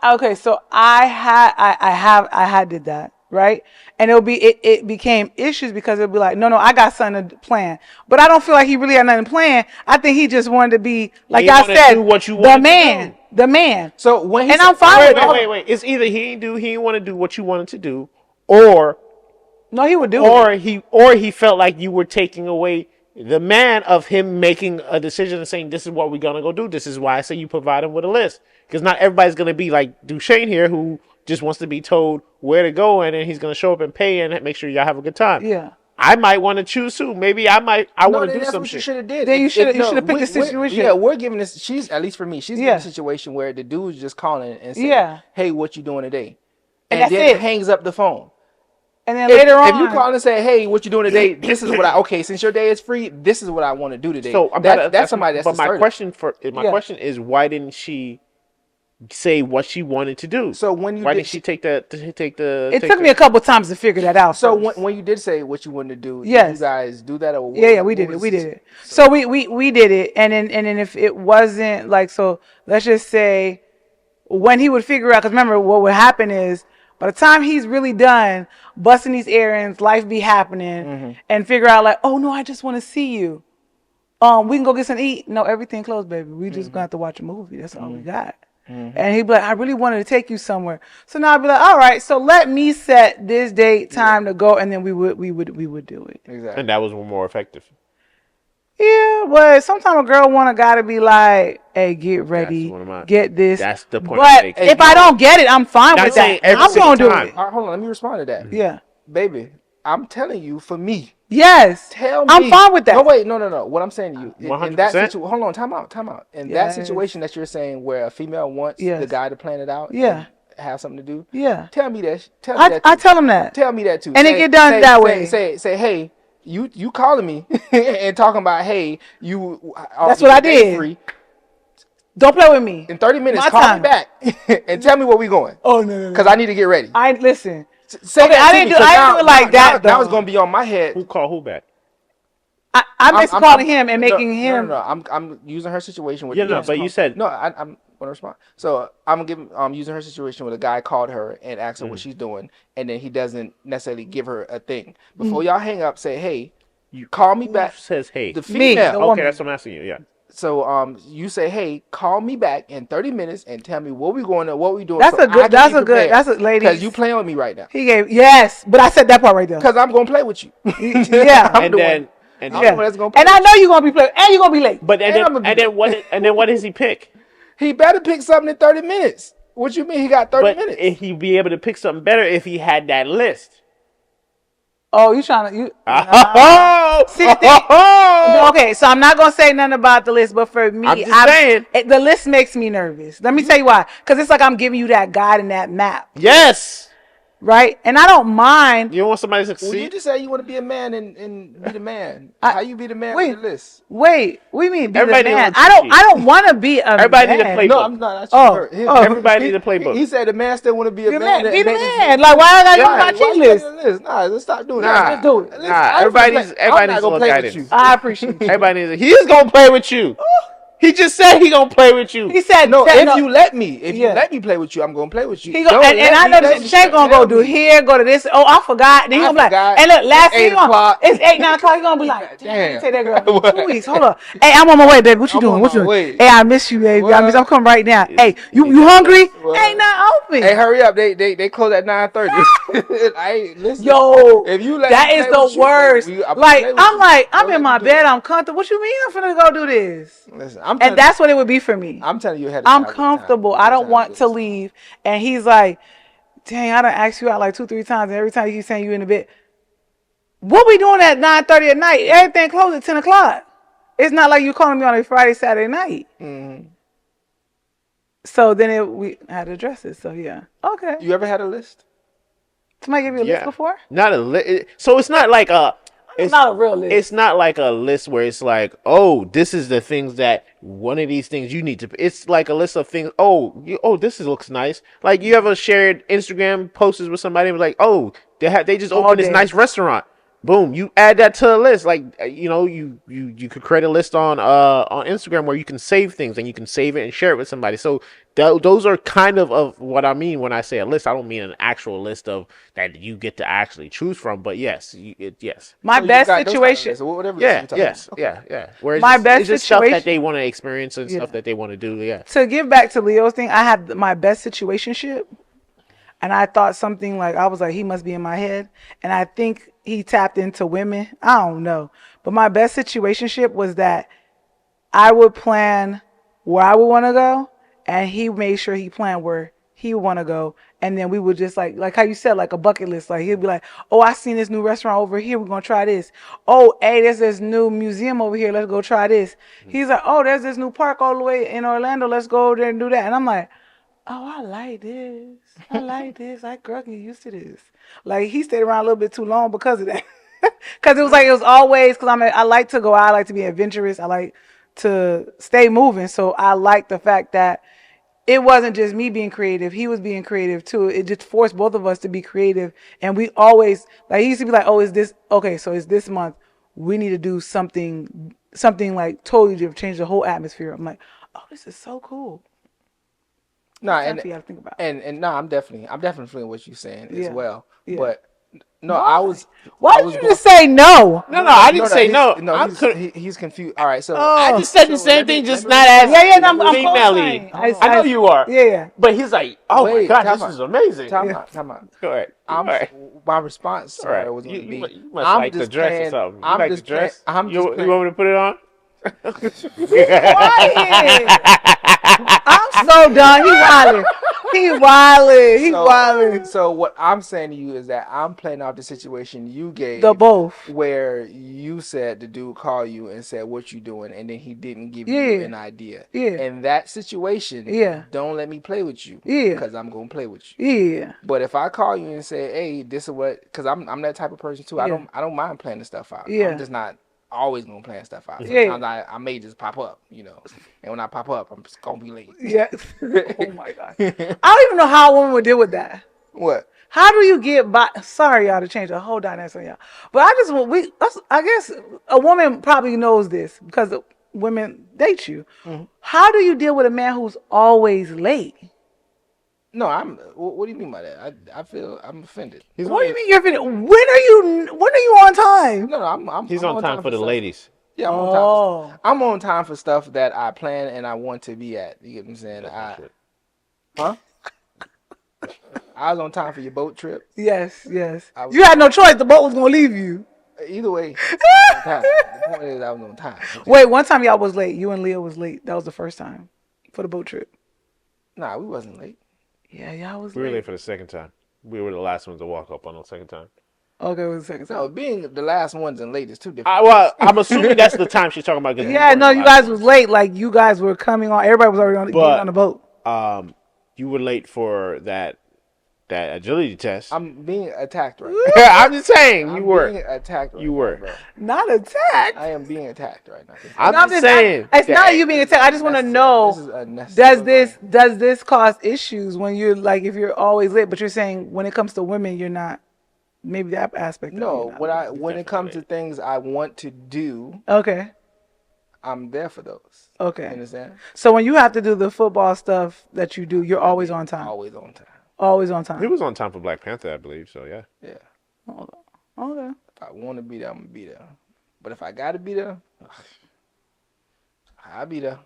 A: had did that, right? And it became issues because it'll be like, no, I got something to plan. But I don't feel like he really had nothing planned. I think he just wanted to be, like
B: He
A: I
B: wanted to
A: said,
B: do what you
A: the
B: wanted to
A: man.
B: do.
A: The man.
C: So when he
A: And
C: said,
A: I'm fine with that.
B: Wait. It's either he didn't want to do what you wanted to do, or
A: No, he would do it.
B: he felt like you were taking away the man of him making a decision and saying, this is what we're gonna go do. This is why I say you provide him with a list, because not everybody's gonna be like Duchesne here, who just wants to be told where to go, and then he's gonna show up and pay and make sure y'all have a good time.
A: Yeah.
B: I might want to choose too. Maybe I
C: no,
B: want to
C: then
B: do
C: that's
B: some
C: what you
B: shit.
C: should have did.
A: Then you should
C: no,
A: have picked the situation.
C: Yeah, we're giving this. She's, at least for me, she's
A: Yeah.
C: in a situation where the dude's just calling and saying,
A: Yeah.
C: "Hey, what you doing today?"
A: And
C: And
A: that's
C: then
A: it.
C: hangs up the phone.
A: And then later
C: If
A: on,
C: you call and say, "Hey, what you doing today?" This is what okay, since your day is free, this is what I want to do today.
B: So
C: That's somebody that's
B: But my
C: assertive.
B: question is, why didn't she say what she wanted to do?
C: So when you
B: why
C: did-
B: didn't she take the
A: it took me a couple times to figure that out.
C: So
A: first.
C: when you did say what you wanted to do,
A: Yes.
C: did you guys do that or what?
A: Yeah, we did
C: what
A: it.
C: was
A: We
C: the-
A: did it. So we did it, and then if it wasn't like, so let's just say when he would figure out, because remember what would happen is by the time he's really done busting these errands, life be happening, and figure out like, oh no, I just want to see you. We can go get some eat. No, everything closed, baby. We just gonna have to watch a movie. That's all we got. And he'd be like, I really wanted to take you somewhere. So now I'd be like, all right, so let me set this date, time to go, and then we would do it.
C: Exactly.
B: And that was more effective.
A: Yeah, but sometimes a girl want a guy to be like, hey, get ready,
B: one of my-
A: get this.
B: that's the point I'm
A: But
B: making.
A: if I don't get it, I'm fine
B: Not
A: with
B: saying
A: that.
B: every
A: I'm
B: single
A: gonna do
B: time.
A: it.
C: All right, hold on. Let me respond to that.
A: Yeah.
C: Baby, I'm telling you, for me,
A: Yes.
C: tell me.
A: I'm fine with that.
C: No, wait, no. What I'm saying to you, in that
B: 100%?
C: situation, hold on, time out. In that
A: Yes.
C: situation that you're saying where a female wants
A: Yes.
C: the guy to plan it out,
A: Yeah.
C: and have something to do,
A: Yeah.
C: tell me that. Tell me that.
A: I
C: too.
A: tell him that.
C: Tell me that too.
A: And it get done that way.
C: Say, hey, you calling me and talking about, hey, you.
A: That's what I
C: day
A: did.
C: Free.
A: Don't play with me.
C: In 30 minutes,
A: My
C: call
A: time.
C: me back and tell me where we going.
A: Oh no.
C: Because I need to get ready.
A: I listen.
C: Say
A: Okay,
C: that
A: I
C: to
A: didn't
C: me,
A: do-
C: 'cause
A: I didn't do it like that,
C: Now it's
A: though.
C: gonna be on my head.
B: Who called who back?
A: I'm just
C: I'm-
A: calling
C: I'm-
A: him and making him.
C: No. I'm using her situation with.
B: Yeah, no, but you said-
C: no. I'm gonna respond. So I'm giving using her situation with a guy called her and asked her what she's doing, and then he doesn't necessarily give her a thing. Before y'all hang up, say, hey, you call me
B: Who
C: back.
B: says hey?
C: The
A: Me,
C: female.
A: the
B: Okay,
A: woman.
B: that's what I'm asking you. Yeah.
C: So you say, hey, call me back in 30 minutes and tell me what we going to, what we doing.
A: That's
C: so
A: a good-
C: I can
A: that's
C: be
A: a good-
C: prepared.
A: that's a- ladies.
C: Because you playing with me right now.
A: He gave yes, but I said that part right there.
C: Because I'm gonna play with you.
A: Yeah.
C: I'm
B: And
C: the
B: then
C: one.
B: and
C: I'm
B: then,
C: the one that's gonna play
A: And I
C: with
A: know you're gonna be playing, and you're gonna be late.
B: but
C: And I'm gonna be
B: and then what does he pick?
C: He better pick something in 30 minutes. What you mean he got 30
B: But
C: minutes?
B: if he'd be able to pick something better if he had that list.
A: Oh, you trying to you?
B: Oh,
A: See, okay, so I'm not gonna say nothing about the list, but for me,
B: I'm just saying.
A: the list makes me nervous. Let me tell you why. Because it's like I'm giving you that guide and that map,
B: Yes.
A: right? And I don't mind.
B: You don't want somebody to
C: Well, you
B: succeed?
C: just say you want to be a man and be the man.
A: I-
C: How you be the man
A: wait.
C: with the list?
A: Wait, we mean be
B: Everybody
A: the man?
B: wants
A: I
B: to
A: don't.
B: cheat.
A: I don't want to be a
B: Everybody
A: man.
B: need to play-
C: No, I'm not.
A: Oh, oh.
B: Everybody need a playbook.
C: He said the man still want to be a
A: Be the
C: man.
A: man. Be the
C: that-
A: man. Like why I gotta
B: Yeah,
A: use my
C: Why
A: cheat
C: you
A: list?
C: making a list? Nah, let's stop doing
B: Nah,
C: that.
A: Let's do it.
C: Listen,
B: nah,
C: I ain't
B: everybody
C: gonna
B: needs-
C: play-
B: everybody
C: I'm not
B: needs a
C: gonna
B: little
C: play with
B: guidance.
C: you.
A: I appreciate you.
B: Everybody needs. He's gonna play with you. He just said he gonna play with you.
A: He said
C: No,
A: that,
C: if
A: no.
C: you let me, if you
A: Yeah.
C: let me play with you, I'm gonna play with you.
A: He go,
C: Don't
A: and
C: let
A: I
C: me,
A: know
C: let
A: this
C: me
A: Shay gonna go
C: tell
A: do
C: me.
A: here, go to this. Oh, I forgot. Then he
C: I
A: gonna be like,
C: forgot.
A: hey, look,
C: It's
A: last thing
C: 8
A: he gonna,
C: o'clock.
A: it's 8, 9 o'clock. He gonna be like, damn, I didn't
C: Damn.
A: take that girl in
C: What?
A: 2 weeks. Hold up. Hey, I'm on my way, baby. What you
C: I'm
A: doing?
C: on
A: What you
C: my
A: doing?
C: way.
A: Hey, I miss you, baby. I miss. I'm
C: What?
A: coming right now.
B: Is
A: Hey,
B: he
A: you
B: got
A: hungry?
B: list?
A: Ain't
C: What?
A: not
C: Hey,
A: open.
C: hurry up! They close at 9:30. I listen.
A: Yo,
C: If you let me
A: that is
C: play
A: the
C: with you, baby,
A: worst.
C: I'm gonna
A: Like,
C: play with you.
A: I'm
C: Don't
A: in
C: let me
A: my
C: do it.
A: bed. I'm comfortable. What you mean I'm finna go do this?
C: Listen,
A: And that's what it would be for me.
C: I'm telling you ahead of
A: I'm
C: time what time
A: comfortable. I
C: what
A: don't
C: time
A: want
C: it
A: to
C: is.
A: leave. And he's like, dang, I done asked you out like 2, 3 times. And every time you keep saying you in the bed. What we doing at 9:30 at night? Everything closed at 10 o'clock. It's not like you calling me on a Friday, Saturday night.
C: Hmm.
A: So then we had to address it. So yeah. Okay.
C: You ever had a list?
A: Somebody give you a list
B: Yeah,
A: before?
B: not a list. So it's not like a. It's
A: Not a real list.
B: it's not like a list where it's like, oh, this is the things that one of these things you need to. It's like a list of things. Oh, looks nice. Like you ever shared Instagram posts with somebody and was like, oh, they just
A: All
B: opened this
A: day.
B: nice restaurant. Boom, you add that to the list. Like you could create a list on Instagram where you can save things and you can save it and share it with somebody. So those are kind of what I mean when I say a list. I don't mean an actual list of that you get to actually choose from, but yes, yes.
A: My
C: So you
A: best
C: got those kind of
A: situation.
C: lists, or whatever list
B: Yeah,
C: you're talking
B: yes,
C: about. Okay.
B: yeah. Where
A: My best
B: it's just stuff that
A: situation.
B: they want to experience and
A: Yeah.
B: stuff that they want to do. Yeah.
A: To give back to Leo's thing, I had my best situationship. And I thought something like, I was like, he must be in my head. And I think he tapped into women. I don't know. But my best situationship was that I would plan where I would want to go, and he made sure he planned where he would want to go. And then we would just like how you said, like a bucket list. Like he'd be like, oh, I seen this new restaurant over here. We're going to try this. Oh, hey, there's this new museum over here. Let's go try this. He's like, oh, there's this new park all the way in Orlando. Let's go over there and do that. And I'm like, oh, I like this. I like this. I girl can get used to this. Like he stayed around a little bit too long because of that. Because it was like it was always because I like to go out. I like to be adventurous. I like to stay moving. So I like the fact that it wasn't just me being creative. He was being creative too. It just forced both of us to be creative. And we always like he used to be like, oh, is this okay? So it's this month. We need to do something like totally different, change the whole atmosphere. I'm like, oh, this is so cool.
C: No,
A: That's something you got to think about.
C: and no, I'm definitely feeling what you're saying as
A: Yeah.
C: well.
A: Yeah.
C: But no,
A: Why?
C: I
A: Why
C: was
A: did you
C: going.
A: just say no?
B: No, I didn't say
C: he's,
B: no.
C: No,
B: I
C: he's
B: could.
C: he's confused. All right, so
B: I
A: Oh,
B: just said the
C: so
B: same
C: let me
B: thing, just
C: let me
B: not as
A: yeah, yeah. No,
C: let me
A: I'm
B: female-y.
A: co-signing.
B: I know you are.
A: Yeah, yeah.
B: But he's like, oh my
C: wait.
B: gosh,
C: Time
B: this
C: out.
B: is amazing.
C: Time
A: Yeah.
C: out. Time out.
B: Go ahead.
C: I'm
B: All right.
C: my response to
B: All right.
C: her was going to be,
B: You must
C: I'm
B: like the
C: just
B: dress or
C: playing.
B: something. You
C: I'm
B: like the
C: just playing.
B: dress?
C: I'm just
B: You
C: playing.
B: want me to put it on?
A: Be quiet. I'm so done. He wildin'. He wildin'. He wildin'.
C: So what I'm saying to you is that I'm playing off the situation you gave,
A: The both.
C: where you said the dude called you and said what you doing, and then he didn't give you
A: Yeah.
C: an idea.
A: Yeah.
C: In that situation,
A: Yeah.
C: don't let me play with you.
A: Yeah.
C: Because I'm gonna play with you.
A: Yeah.
C: But if I call you and say, hey, this is what, because I'm that type of person too.
A: Yeah.
C: I don't mind planning stuff out.
A: Yeah.
C: I'm just not always gonna plan stuff out.
A: Yeah.
C: Sometimes I may just pop up, and when I pop up, I'm just gonna be late.
A: Yeah. Oh my God. I don't even know how a woman would deal with that.
C: What?
A: How do you get by? Sorry, y'all, to change the whole dynamic on y'all. But I guess a woman probably knows this because women date you.
C: Mm-hmm.
A: How do you deal with a man who's always late?
C: No, what do you mean by that? I feel I'm offended.
A: What do you mean you're offended? When are you on time?
C: No, I'm.
B: He's
C: I'm
B: on time for the
C: stuff.
B: ladies.
C: Yeah, I'm on time. I'm on time for stuff that I plan and I want to be at. You get what I'm saying? Huh? I was on time for your boat trip.
A: Yes. You had no choice. The boat was gonna leave you.
C: Either way, I was on time. The point is, I was on time. Okay?
A: Wait, one time y'all was late. You and Leah was late. That was the first time for the boat trip.
C: Nah, we wasn't late.
A: Yeah, y'all was
B: We were
A: late.
B: late for the second time. We were the last ones to walk up on the second time.
A: Okay, it was the second time.
C: No, being the last ones and late is two different.
B: Well, I'm assuming that's the time she's talking about. 'Cause
A: Yeah, no, you guys was late. Like you guys were coming on. Everybody was already getting on the boat.
B: You were late for that agility test.
C: I'm being attacked right
B: I'm just saying
C: now.
B: you were.
C: Being attacked right
B: You
C: now,
B: were.
C: bro.
A: Not attacked.
C: I am being attacked right now.
B: I'm
A: No,
B: just saying.
A: it's not you being attacked. I just want to know.
C: This is unnecessary.
A: Does this cause issues when you're like if you're always late? But you're saying when it comes to women, you're not. Maybe that aspect.
C: No,
A: of you not.
C: when it comes to things I want to do,
A: Okay.
C: I'm there for those. You
A: Okay.
C: understand?
A: So when you have to do the football stuff that you do, you're
C: I
A: always
C: be
A: on time.
C: always on time.
A: Always on
B: He
A: time.
B: was on time for Black Panther, I believe. So yeah.
C: Yeah.
A: Okay.
C: If I want to be there, I'm gonna be there. But if I gotta be there, I'll be there.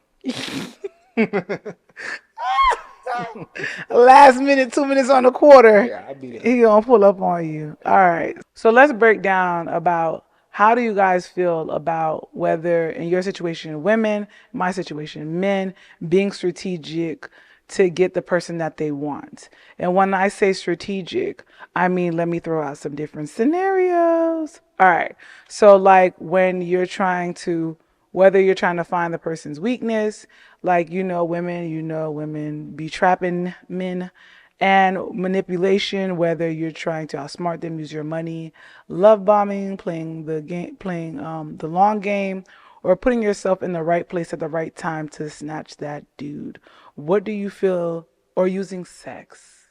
A: Last minute, 2 minutes on the quarter,
C: Yeah, I'll be there.
A: he gonna pull up on you. All right. So let's break down about how do you guys feel about whether in your situation, women, my situation, men, being strategic to get the person that they want. And when I say strategic, I mean, let me throw out some different scenarios. All right. So like when you're trying to whether you're trying to find the person's weakness, like women be trapping men, and manipulation, whether you're trying to outsmart them, use your money, love bombing, playing the game, playing the long game, or putting yourself in the right place at the right time to snatch that dude. What do you feel, or using sex?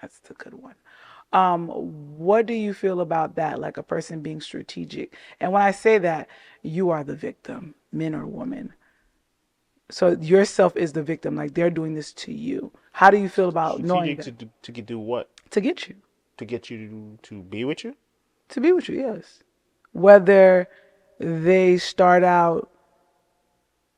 A: That's the good one. What do you feel about that? Like a person being strategic. And when I say that, you are the victim, men or women. So yourself is the victim. Like they're doing this to you. How do you feel about knowing
B: Strategic
A: that?
B: do what?
A: To get you,
B: To get you to be with you?
A: to be with you, yes. Whether they start out,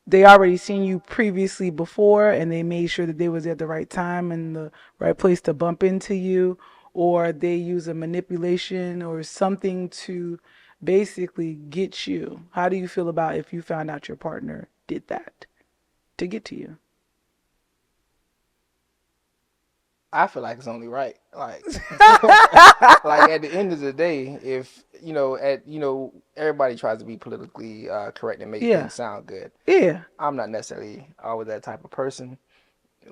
A: they already seen you previously before and they made sure that they was at the right time and the right place to bump into you, or they use a manipulation or something to basically get you. How do you feel about if you found out your partner did that to get to you?
C: I feel like it's only right. Like at the end of the day, if everybody tries to be politically correct and make
A: Yeah.
C: things sound good.
A: Yeah.
C: I'm not necessarily always that type of person.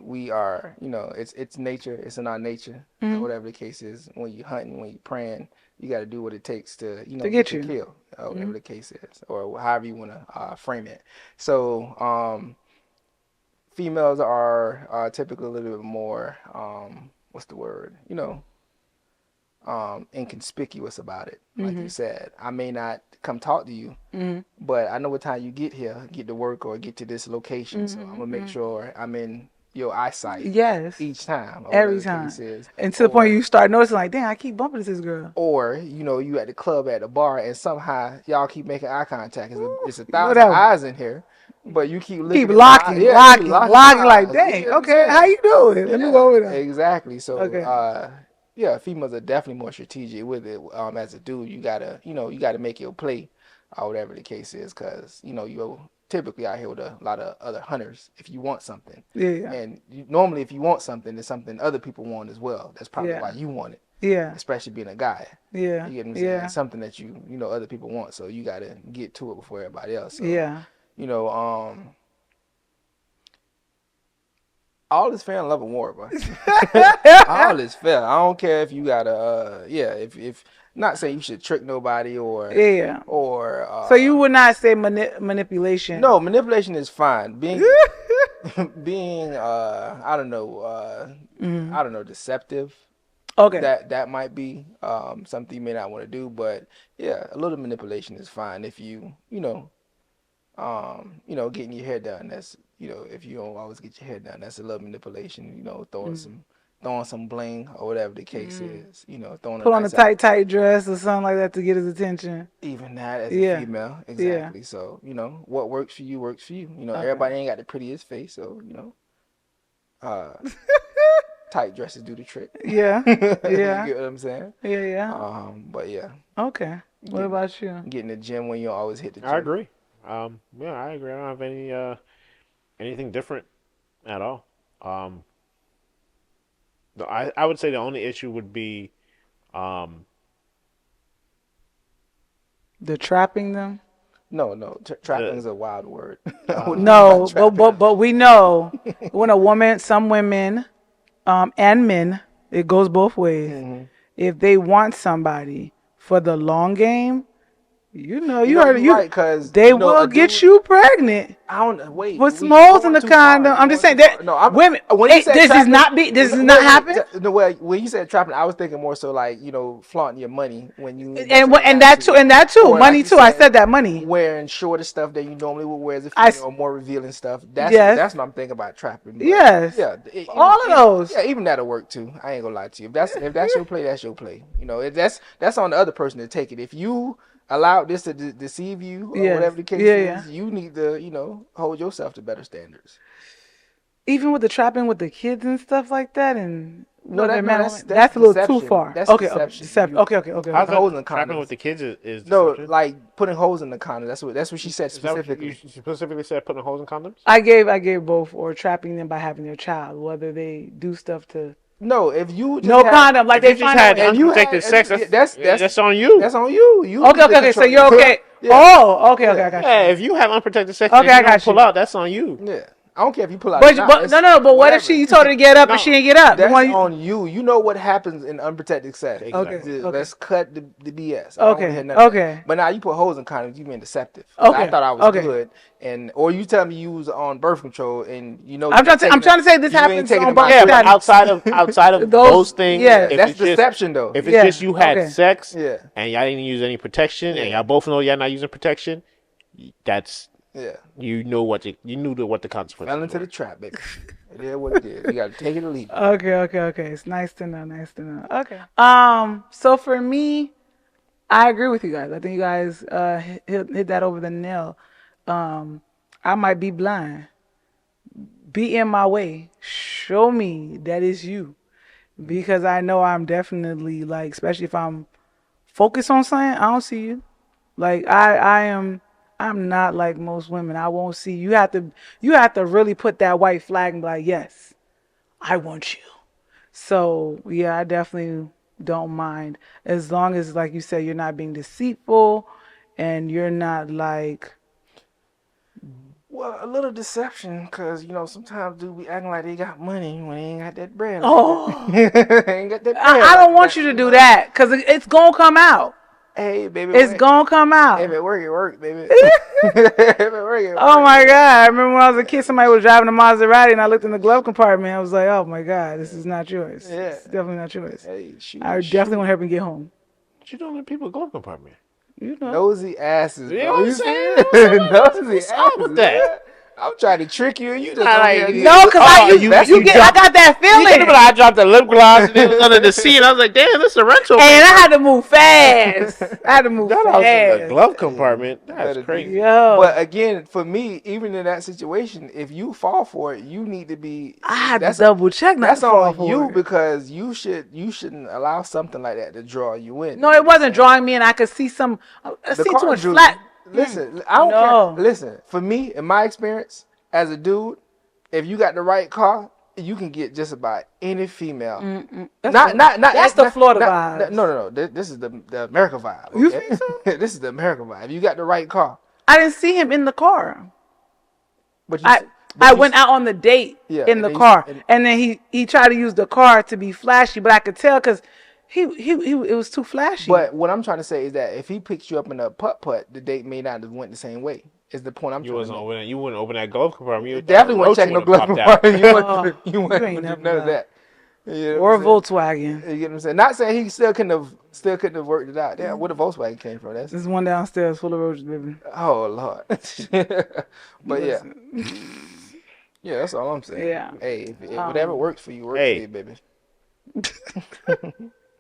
C: We are, it's nature. It's in our nature.
A: Hmm.
C: Whatever the case is, when you hunting, when you praying, you got to do what it takes to,
A: To
C: get
A: get
C: your
A: you.
C: kill.
A: Hmm.
C: Whatever the case is, or however you want to frame it. So, females are typically a little bit more, what's the word? Inconspicuous about it. Like you
A: Hmm.
C: said, I may not come talk to you,
A: Hmm.
C: but I know what time you get here, get to work or get to this location. So I'm gonna make
A: Hmm.
C: sure I'm in your eyesight
A: Yes.
C: each time, or whatever
A: Every
C: the case
A: time.
C: is.
A: And to the point
C: Or
A: you start noticing, like, damn, I keep bumping into this girl.
C: you at the club at the bar and somehow y'all keep making eye contact. It's a thousand
A: Whatever.
C: eyes in here, but you keep
A: Keep
C: looking in my eye.
A: locking,
C: Yeah, you
A: locking,
C: locking
A: locking. Like,
C: eyes. You
A: dang,
C: know what I'm
A: okay, how
C: saying?
A: you doing? Let me go
C: Yeah,
A: over there.
C: exactly. So,
A: Okay.
C: yeah, females are definitely more strategic with it. As a dude, you gotta make your play, or whatever the case is, because you're typically out here with a lot of other hunters. If you want something,
A: Yeah,
C: and normally if you want something, it's something other people want as well. That's probably why
A: yeah,
C: you want it,
A: yeah,
C: especially being a guy.
A: yeah,
C: You get what I'm saying?
A: yeah,
C: It's something that other people want, so you gotta get to it before everybody else. So,
A: yeah.
C: you know, um, all is fair in love and war, bro. All is fair. I don't care if you got a yeah, if not saying you should trick nobody
A: Yeah.
C: or
A: So you would not say manipulation.
C: no, manipulation is fine. Being
A: Hmm.
C: I don't know, deceptive.
A: Okay.
C: That might be something you may not want to do, but yeah, a little manipulation is fine if getting your hair done. That's if you don't always get your hair done, that's a little manipulation. Throwing some bling or whatever the case
A: Mm.
C: is. Throwing a
A: Put on a
C: nice out.
A: tight dress or something like that to get his attention.
C: Even that as a
A: Yeah.
C: female,
A: Yeah.
C: exactly. So what works for you works for you.
A: Okay.
C: Everybody ain't got the prettiest face, so uh, tight dresses do the trick.
A: Yeah.
C: You
A: Yeah.
C: get what I'm saying?
A: Yeah. Yeah.
C: But yeah,
A: Okay. What
C: getting
A: about you?
C: getting the gym when you always hit the
B: I
C: gym.
B: agree. Yeah, I agree. I don't have anything different at all. Um, I would say the only issue would be um,
A: The trapping them?
C: No, no, trapping
B: the
C: is a wild word. What do you mean by
A: No, but
C: trapping?
A: we know when a woman, some women, and men, it goes both ways.
C: Hmm.
A: If they want somebody for the long game, You know,
C: You
A: you
C: know,
A: heard it.
C: you're right, cause
A: They
C: you know
A: will
C: a
A: get
C: dude.
A: you pregnant.
C: I don't wait.
A: Put some holes in the condom. I'm just saying that
C: No, I'm
A: women.
C: when you said
A: This does
C: trapping.
A: not be. This does
C: Wait,
A: not happen.
C: no, well, when you said trapping, I was thinking more so like flaunting your money when you ain't
A: And
C: necessarily
A: and
C: got
A: that too.
C: to,
A: And that too.
C: or like
A: Money
C: you
A: too. I
C: said,
A: said that money.
C: wearing shorter stuff that you normally would wear as a
A: I
C: female, more revealing stuff.
A: yes.
C: That's what I'm thinking about trapping. But
A: Yes.
C: yeah,
A: All of those.
C: yeah, even that'll work too. I ain't gonna lie to you. If that's your play, that's your play. That's on the other person to take it. If you allowed this to deceive you or
A: Yes.
C: whatever the case
A: Yeah. Yeah.
C: is, you need to hold yourself to better standards.
A: Even with the trapping with the kids and stuff like that, and whether man or woman,
C: That's
A: that's a little too
C: deception.
A: far.
C: That's
A: Okay. Okay.
C: deception.
A: Deception.
C: You
A: Okay. Okay. Okay.
B: How's
C: putting
A: Okay.
C: holes
B: that
C: in
B: trapping with
C: condoms.
B: the kids is
C: No,
B: deception?
C: like putting holes in the condom. That's what she said
B: Is that what you
C: specifically.
B: specifically said? Putting holes in condoms?
A: I gave both, or trapping them by having their child, whether they do stuff to
C: No, if you just
A: no
C: had
A: condom, like
B: If you
A: they
B: just
A: find
B: had
A: out.
C: if you
B: unprotected
C: had
B: sex, that's on you.
C: that's on you. You
A: Okay,
C: need to
A: okay, okay. So
C: control
A: you're
C: yourself.
A: okay.
C: Yeah,
A: Oh, okay, okay. I
C: yeah,
A: got
B: Yeah,
A: you.
B: if you have unprotected sex
A: Okay,
B: and
A: I
B: you don't
A: got
B: pull
A: you.
B: out, that's on you.
C: yeah. I don't care if you pull out or
A: But
C: not.
A: but
C: It's
A: no, no. But what if
C: whatever.
A: you told her to get up and she
B: No,
A: didn't get up? The
C: That's
A: one.
C: on you. You know what happens in unprotected sex.
A: Okay,
B: Exactly.
A: okay,
C: Let's cut the BS. I don't want to
A: okay,
C: hear none of that.
A: okay,
C: But now you put holes in condoms, you being deceptive. 'Cause I
A: okay,
C: thought I was
A: okay.
C: good, or you tell me you was on birth control and you
A: I'm trying to. I'm trying to say this
C: you ain't
A: happens
C: taking
A: on
C: them out
A: both
B: Yeah, but
C: quickly.
A: sides.
B: outside of
A: Those.
B: those things,
A: Yeah.
C: Yeah, that's deception though.
B: if it's
A: Yeah.
B: just you had
A: Okay.
B: sex
C: Yeah,
B: and y'all didn't use any protection and
C: Yeah.
B: y'all both know y'all not using protection, that's
C: yeah.
B: you knew what the consequences
C: Fell into
B: were.
C: the trap, baby. It is what it is. You got to take it or leave it.
A: Okay, okay, okay. It's nice to know. Nice to know. Okay. So for me, I agree with you guys. I think you guys hit that over the nail. I might be blind. Be in my way. Show me that it's you. Because I know I'm definitely like, especially if I'm focused on something, I don't see you. Like I'm not like most women. I won't see you. You have to really put that white flag and be like, yes, I want you. So yeah, I definitely don't mind as long as, like you said, you're not being deceitful, and you're not like,
C: Well, a little deception, cause sometimes dude be acting like they got money when they ain't got that bread.
A: oh,
C: Like that. They ain't got that bread.
A: I
C: like
A: don't want
C: that,
A: you to do that because it's gonna come out.
C: Hey, baby,
A: It's gonna come out.
C: if it work, it work, baby. If it work, it
A: Oh
C: work.
A: my God! I remember when I was a kid, somebody was driving a Maserati, and I looked in the glove compartment. I was like, "Oh my God, this is not yours.
C: Yeah.
A: It's definitely not yours."
C: Hey, shoot.
A: I definitely want to help him get home.
B: What you doing in people's glove compartment?
A: You know.
C: Nosy asses,
B: You
C: bro.
B: know what I'm
C: You
B: saying?
C: see? Nosy
B: What's up
C: asses.
B: with that?
C: Man. I'm trying to trick you, and you just
B: Nah,
C: over
B: like,
C: here.
A: No, because
B: you
A: I got that
B: You could have
A: feeling,
B: been I dropped the lip gloss and it was under the seat. I was like, damn, this is a rental.
A: and I had to move fast. I had to move
B: That house in the
A: fast.
B: glove compartment. That's
C: Better do
B: crazy.
A: Yo,
C: But again, for me, even in that situation, if you fall for it, you need to be.
A: I had to
C: that's
A: double check not
C: That's
A: to fall
C: on
A: for
C: you
A: it.
C: because you shouldn't allow something like that to draw you in.
A: No, it wasn't drawing me, and I could see some. I
C: The
A: seen too
C: car
A: much
C: drew you.
A: flat.
C: Listen, I don't
A: No.
C: care. Listen, for me, in my experience as a dude, if you got the right car, you can get just about any female.
A: That's the Florida
C: not-
A: vibes.
C: No. This is the America vibe.
A: You
C: Okay?
A: think so?
C: This is the America vibe. If you got the right car,
A: I didn't see him in the car.
C: but
A: I went out on the date
C: Yeah,
A: in
C: and
A: the
C: then
A: car, and then he tried to use the car to be flashy, but I could tell because he it was too flashy.
C: But what I'm trying to say is that if he picks you up in a putt, the date may not have went the same way. Is the point I'm
B: You
C: trying to
B: wasn't
C: make.
B: open. You wouldn't open that glove compartment. You
C: Definitely wouldn't check no glove compartment. You
A: Oh,
C: wouldn't
A: you
C: do
A: ain't never
C: none of
A: done.
C: that. You know
A: Or a
C: what I'm saying?
A: Volkswagen.
C: You get what I'm saying? Not saying he still couldn't have worked it out. Yeah, where the Volkswagen came from? That's
A: There's one downstairs full of roaches, baby.
C: oh Lord. But yeah, yeah, that's all I'm saying.
A: Yeah.
C: Hey, if whatever works for you, works
B: Hey.
C: for you, baby.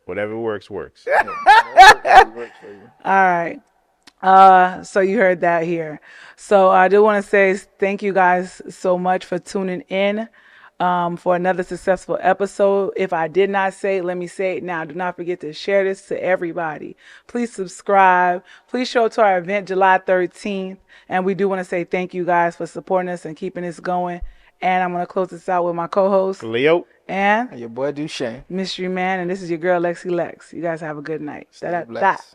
B: Whatever works.
C: Whatever works for you, works for you.
A: All right. So you heard that here. So I do want to say thank you guys so much for tuning in for another successful episode. If I did not say it, let me say it now. Do not forget to share this to everybody. Please subscribe. Please show up to our event July 13th. And we do want to say thank you guys for supporting us and keeping this going. And I'm going to close this out with my co-host
B: Leo.
A: and
C: Your boy Duchesne.
A: Mystery Man. And this is your girl Lexi Lex. You guys have a good night.
C: Stay
A: Da-da-da.
C: blessed.